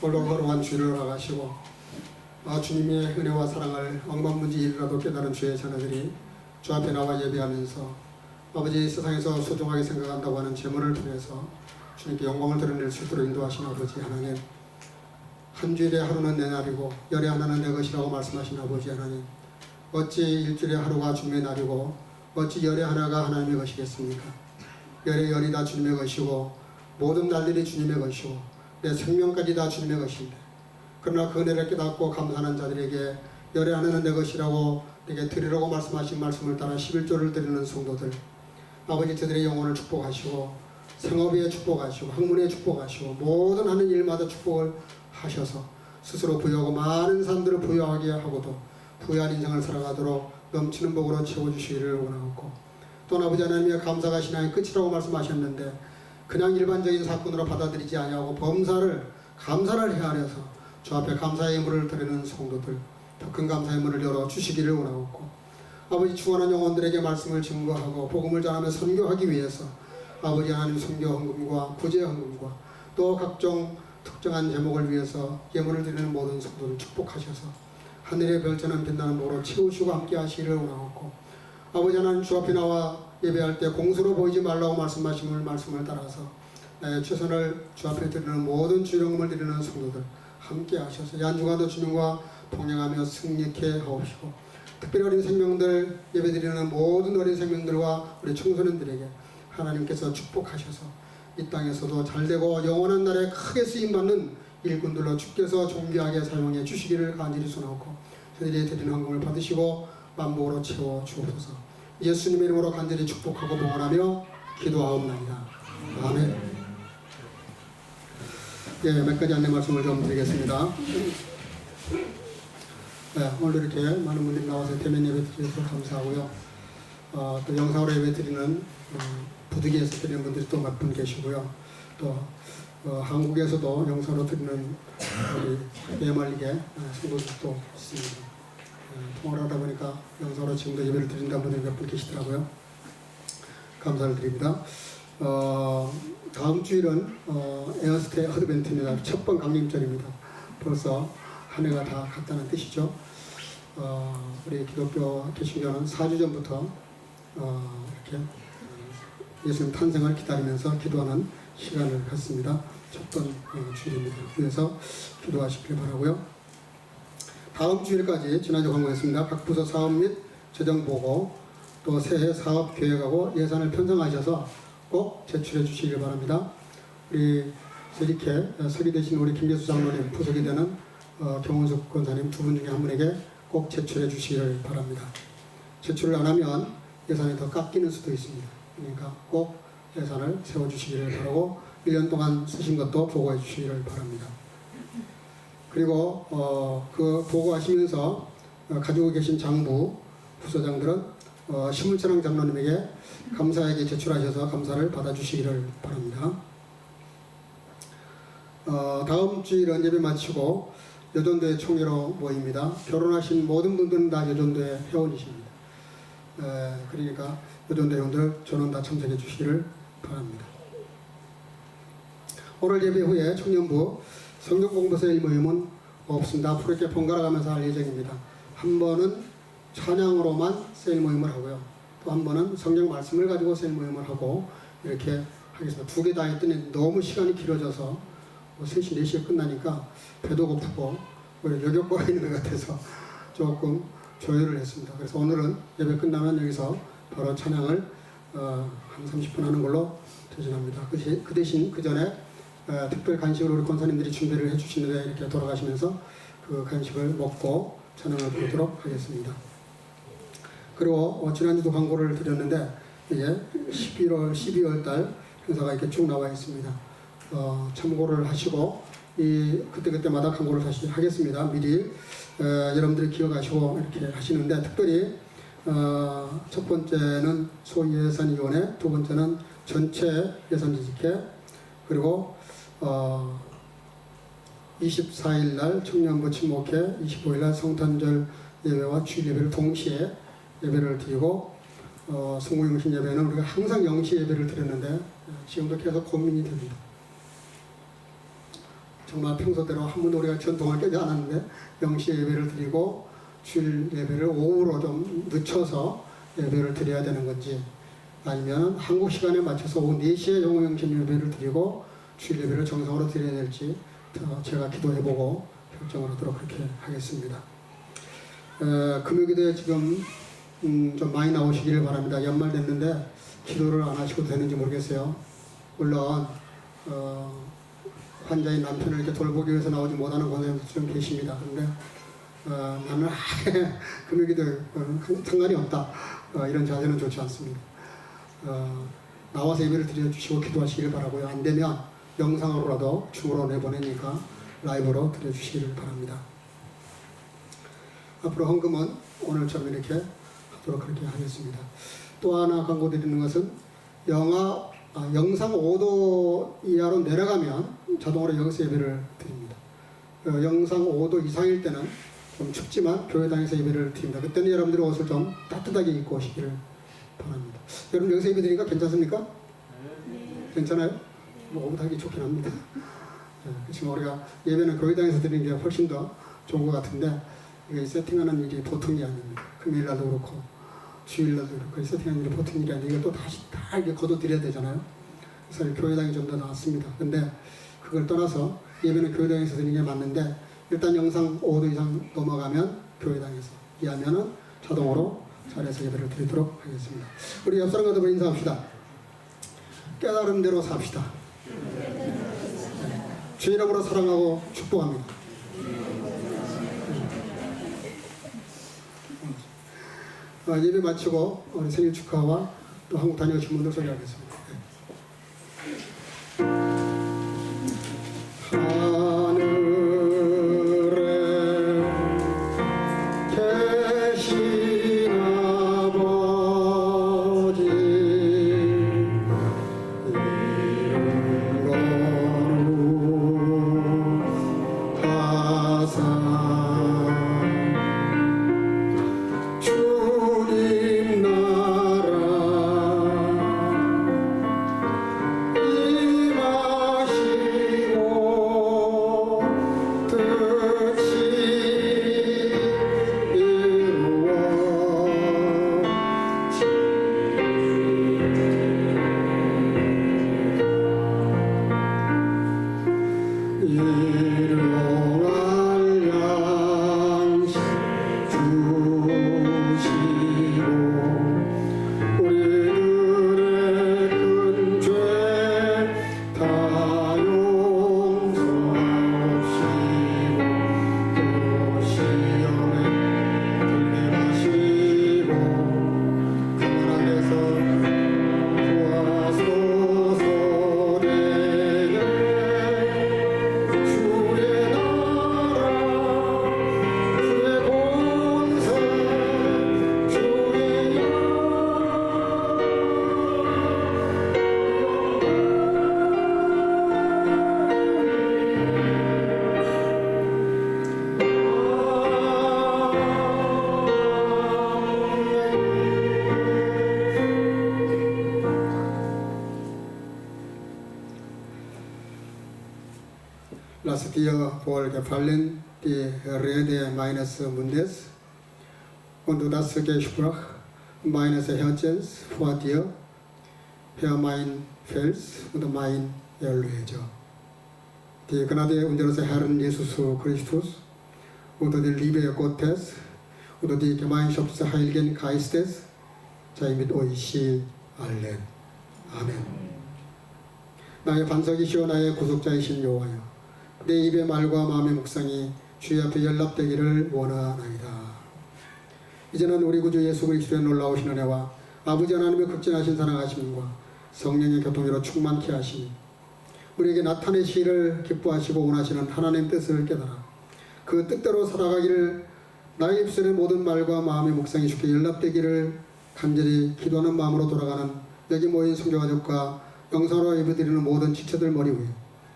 오늘도 거룩한 주일을 허락하시고 주님의 은혜와 사랑을 억만문지일이라도 깨달은 주의 자녀들이 주 앞에 나와 예배하면서 아버지 세상에서 소중하게 생각한다고 하는 제물을 통해서 주님께 영광을 드러낼 수 있도록 인도하신 아버지 하나님, 한 주일의 하루는 내 날이고 열의 하나는 내 것이라고 말씀하신 아버지 하나님, 어찌 일주일의 하루가 주님의 날이고 어찌 열의 하나가 하나님의 것이겠습니까? 열의 열이 다 주님의 것이고 모든 날들이 주님의 것이고 내 생명까지 다 주님의 것인데, 그러나 그 은혜를 깨닫고 감사하는 자들에게 열의 하나는 내 것이라고 내게 드리라고 말씀하신 말씀을 따라 11조를 드리는 성도들, 아버지 저들의 영혼을 축복하시고 생업에 축복하시고 학문에 축복하시고 모든 하는 일마다 축복을 하셔서 스스로 부유하고 많은 사람들을 부유하게 하고도 부유한 인생을 살아가도록 넘치는 복으로 채워주시기를 원하고, 또 아버지 하나님의 감사가 신앙의 끝이라고 말씀하셨는데 그냥 일반적인 사건으로 받아들이지 아니하고 감사를 헤아려서 주 앞에 감사의 예물을 드리는 성도들, 더 큰 감사의 문을 열어주시기를 원하고, 아버지 추원한 영혼들에게 말씀을 증거하고 복음을 전하며 선교하기 위해서 아버지 하나님 선교 헌금과 구제 헌금과 또 각종 특정한 제목을 위해서 예물을 드리는 모든 성도를 축복하셔서 하늘의 별처럼 빛나는 복으로 채우시고 함께 하시기를 원하고, 아버지 하나님 주 앞에 나와 예배할 때 공수로 보이지 말라고 말씀하신 말씀을 따라서 나의 최선을 주 앞에 드리는 모든 주령을 드리는 성도들 함께 하셔서 연주가도 주님과 동행하며 승리케 하옵시고, 특별히 어린 생명들 예배드리는 모든 어린 생명들과 우리 청소년들에게 하나님께서 축복하셔서 이 땅에서도 잘되고 영원한 날에 크게 쓰임받는 일꾼들로 주께서 존귀하게 사용해 주시기를 간절히 소원하고, 저희들이 드리는 헌금을 받으시고 만복으로 채워 주옵소서. 예수님의 이름으로 간절히 축복하고 봉헌하며 기도하옵나이다. 아멘. 예, 몇 가지 안내 말씀을 좀 드리겠습니다. 네, 오늘 이렇게 많은 분들이 나와서 대면 예배 드려서 감사하고요. 또 영상으로 예배 드리는 부득이해서 드리는 분들이 또 몇 분 계시고요. 또 한국에서도 영상으로 드리는 우리 예말리게 성도들도 있습니다. 통화를 하다 보니까 영상으로 지금도 예배를 드린다는 분들이 몇 분 계시더라고요. 감사를 드립니다. 다음 주일은 에어스테이 어드벤트입니다. 첫 번 강림절입니다. 벌써 한 해가 다 갔다는 뜻이죠. 우리 기독교 개신교는 4주 전부터 이렇게 예수님 탄생을 기다리면서 기도하는 시간을 갖습니다. 첫 번 주일입니다. 그래서 기도하시길 바라고요. 다음 주일까지 지난주 광고했습니다. 각 부서 사업 및 재정 보고, 또 새해 사업 계획하고 예산을 편성하셔서 꼭 제출해 주시길 바랍니다. 우리 이렇게 서기 되신 우리 김계수 장로님, 부석이 되는 경원석 권사님 두 분 중에 한 분에게 꼭 제출해 주시기를 바랍니다. 제출을 안 하면 예산이 더 깎이는 수도 있습니다. 그러니까 꼭 예산을 세워주시기를 바라고 1년 동안 쓰신 것도 보고해 주시기를 바랍니다. 그리고 그 보고하시면서 가지고 계신 장부, 부서장들은 신물찬양 장로님에게 감사에게 제출하셔서 감사를 받아주시기를 바랍니다. 다음 주일은 예배 마치고 여전도회 총회로 모입니다. 결혼하신 모든 분들은 다 여전도회 회원이십니다. 그러니까 여전도회 회원들 전원 다 참석해 주시기를 바랍니다. 오늘 예배 후에 청년부 성경공부서 일모임은 없습니다. 앞으로 이렇게 번갈아 가면서 할 예정입니다. 한 번은 찬양으로만 세일 모임을 하고요. 또 한 번은 성경 말씀을 가지고 세일 모임을 하고 이렇게 하겠습니다. 두 개 다 했더니 너무 시간이 길어져서 3시, 4시에 끝나니까 배도 고프고 여격거가 있는 것 같아서 조금 조율을 했습니다. 그래서 오늘은 예배 끝나면 여기서 바로 찬양을 한 30분 하는 걸로推진합니다. 그 대신 그 전에 특별 간식을 우리 권사님들이 준비를 해주시는데 이렇게 돌아가시면서 그 간식을 먹고 찬양을 부르도록 하겠습니다. 그리고 지난주도 광고를 드렸는데 이제 12월 달 행사가 이렇게 쭉 나와 있습니다. 참고를 하시고 그때마다 광고를 다시 하겠습니다. 미리 여러분들이 기억하시고 이렇게 하시는데, 특별히 첫 번째는 소예산위원회, 두 번째는 전체 예산지지회, 그리고 24일 날 청년부 친목회, 25일 날 성탄절 예배와 주일 예배를 동시에 예배를 드리고, 성공영신 예배는 우리가 항상 영시 예배를 드렸는데 지금도 계속 고민이 됩니다. 정말 평소대로 한 번도 우리가 전통을 깨지 않았는데 영시 예배를 드리고 주일 예배를 오후로 좀 늦춰서 예배를 드려야 되는 건지, 아니면 한국 시간에 맞춰서 오후 4시에 영영신 예배를 드리고 주일 예배를 정상으로 드려야 될지 제가 기도해보고 결정을 하도록 그렇게 하겠습니다. 금요기도에 지금 좀 많이 나오시기를 바랍니다. 연말 됐는데 기도를 안 하셔도 되는지 모르겠어요. 물론 환자인 남편을 이렇게 돌보기 위해서 나오지 못하는 권사님도 좀 계십니다. 그런데 나는 아예 금요기도 상관이 없다, 이런 자세는 좋지 않습니다. 나와서 예배를 드려주시고 기도하시기를 바라고요. 안 되면 영상으로라도 줌으로 내보내니까 라이브로 드려주시기를 바랍니다. 앞으로 헌금은 오늘처럼 이렇게 하도록 그렇게 하겠습니다. 또 하나 광고 드리는 것은 영상 5도 이하로 내려가면 자동으로 여기서 예배를 드립니다. 영상 5도 이상일 때는 좀 춥지만 교회당에서 예배를 드립니다. 그때는 여러분들이 옷을 좀 따뜻하게 입고 오시기를 바랍니다. 여러분 여기서 예배 드리니까 괜찮습니까? 네. 괜찮아요? 뭐 오붓하기 좋긴 합니다. 지금 우리가 예배는 교회당에서 드리는 게 훨씬 더 좋은 것 같은데, 이게 세팅하는 일이 보통이 아닙니다. 금요일 날도 그렇고 주일 날도 그렇고 세팅하는 일이 보통 일이 아니고 또 다시 다 이렇게 걷어드려야 되잖아요. 사실 교회당이 좀 더 나았습니다. 근데 그걸 떠나서 예배는 교회당에서 드리는 게 맞는데 일단 영상 5도 이상 넘어가면 교회당에서 이하면은 자동으로 자리에서 예배를 드리도록 하겠습니다. 우리 옆 사람과 더불어 인사합시다. 깨달은 대로 삽시다. 주 이름으로 사랑하고 축복합니다. 예배 마치고 우리 생일 축하와 또 한국 다녀오신 분들 소개하겠습니다. 하늘에 계신 아버지 거룩하사 주님 나라 임하시고 뜻이 일용할 양식 주시고 우리들의 큰 죄 다 용서하시고 또 시험에 들게 마시고 가만 안에서 구하소서. 내게 주의 나라 주의 권세 주의 Lasst ihr wohl gefallen die Rede meines Mundes und das Gespräch meines Herzens vor dir, Herr mein Fels und mein Erlöser. Die Gnade unseres Herrn Jesus Christus und die Liebe Gottes und die Gemeinschaft des Heiligen Geistes sei mit euch allen. 아멘. 나의 반석이시오 나의 구속자이신 여호와여, 내 입의 말과 마음의 묵상이 주의 앞에 연락되기를 원하나이다. 이제는 우리 구주 예수 그리스도의 놀라우신 은혜와 아버지 하나님의 극진하신 사랑하심과 성령의 교통으로 충만케 하시니 우리에게 나타내시기를 기뻐하시고 원하시는 하나님의 뜻을 깨달아 그 뜻대로 살아가기를 나의 입술의 모든 말과 마음의 묵상이 주께 연락되기를 간절히 기도하는 마음으로 돌아가는 여기 모인 성교가족과 영상으로 예배드리는 모든 지체들 머리 위에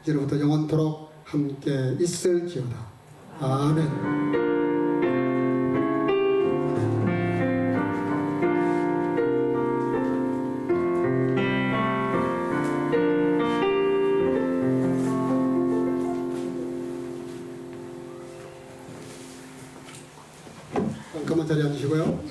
이제부터 영원토록 함께 있을지어다. 아멘. 그만 자리에 앉으시고요.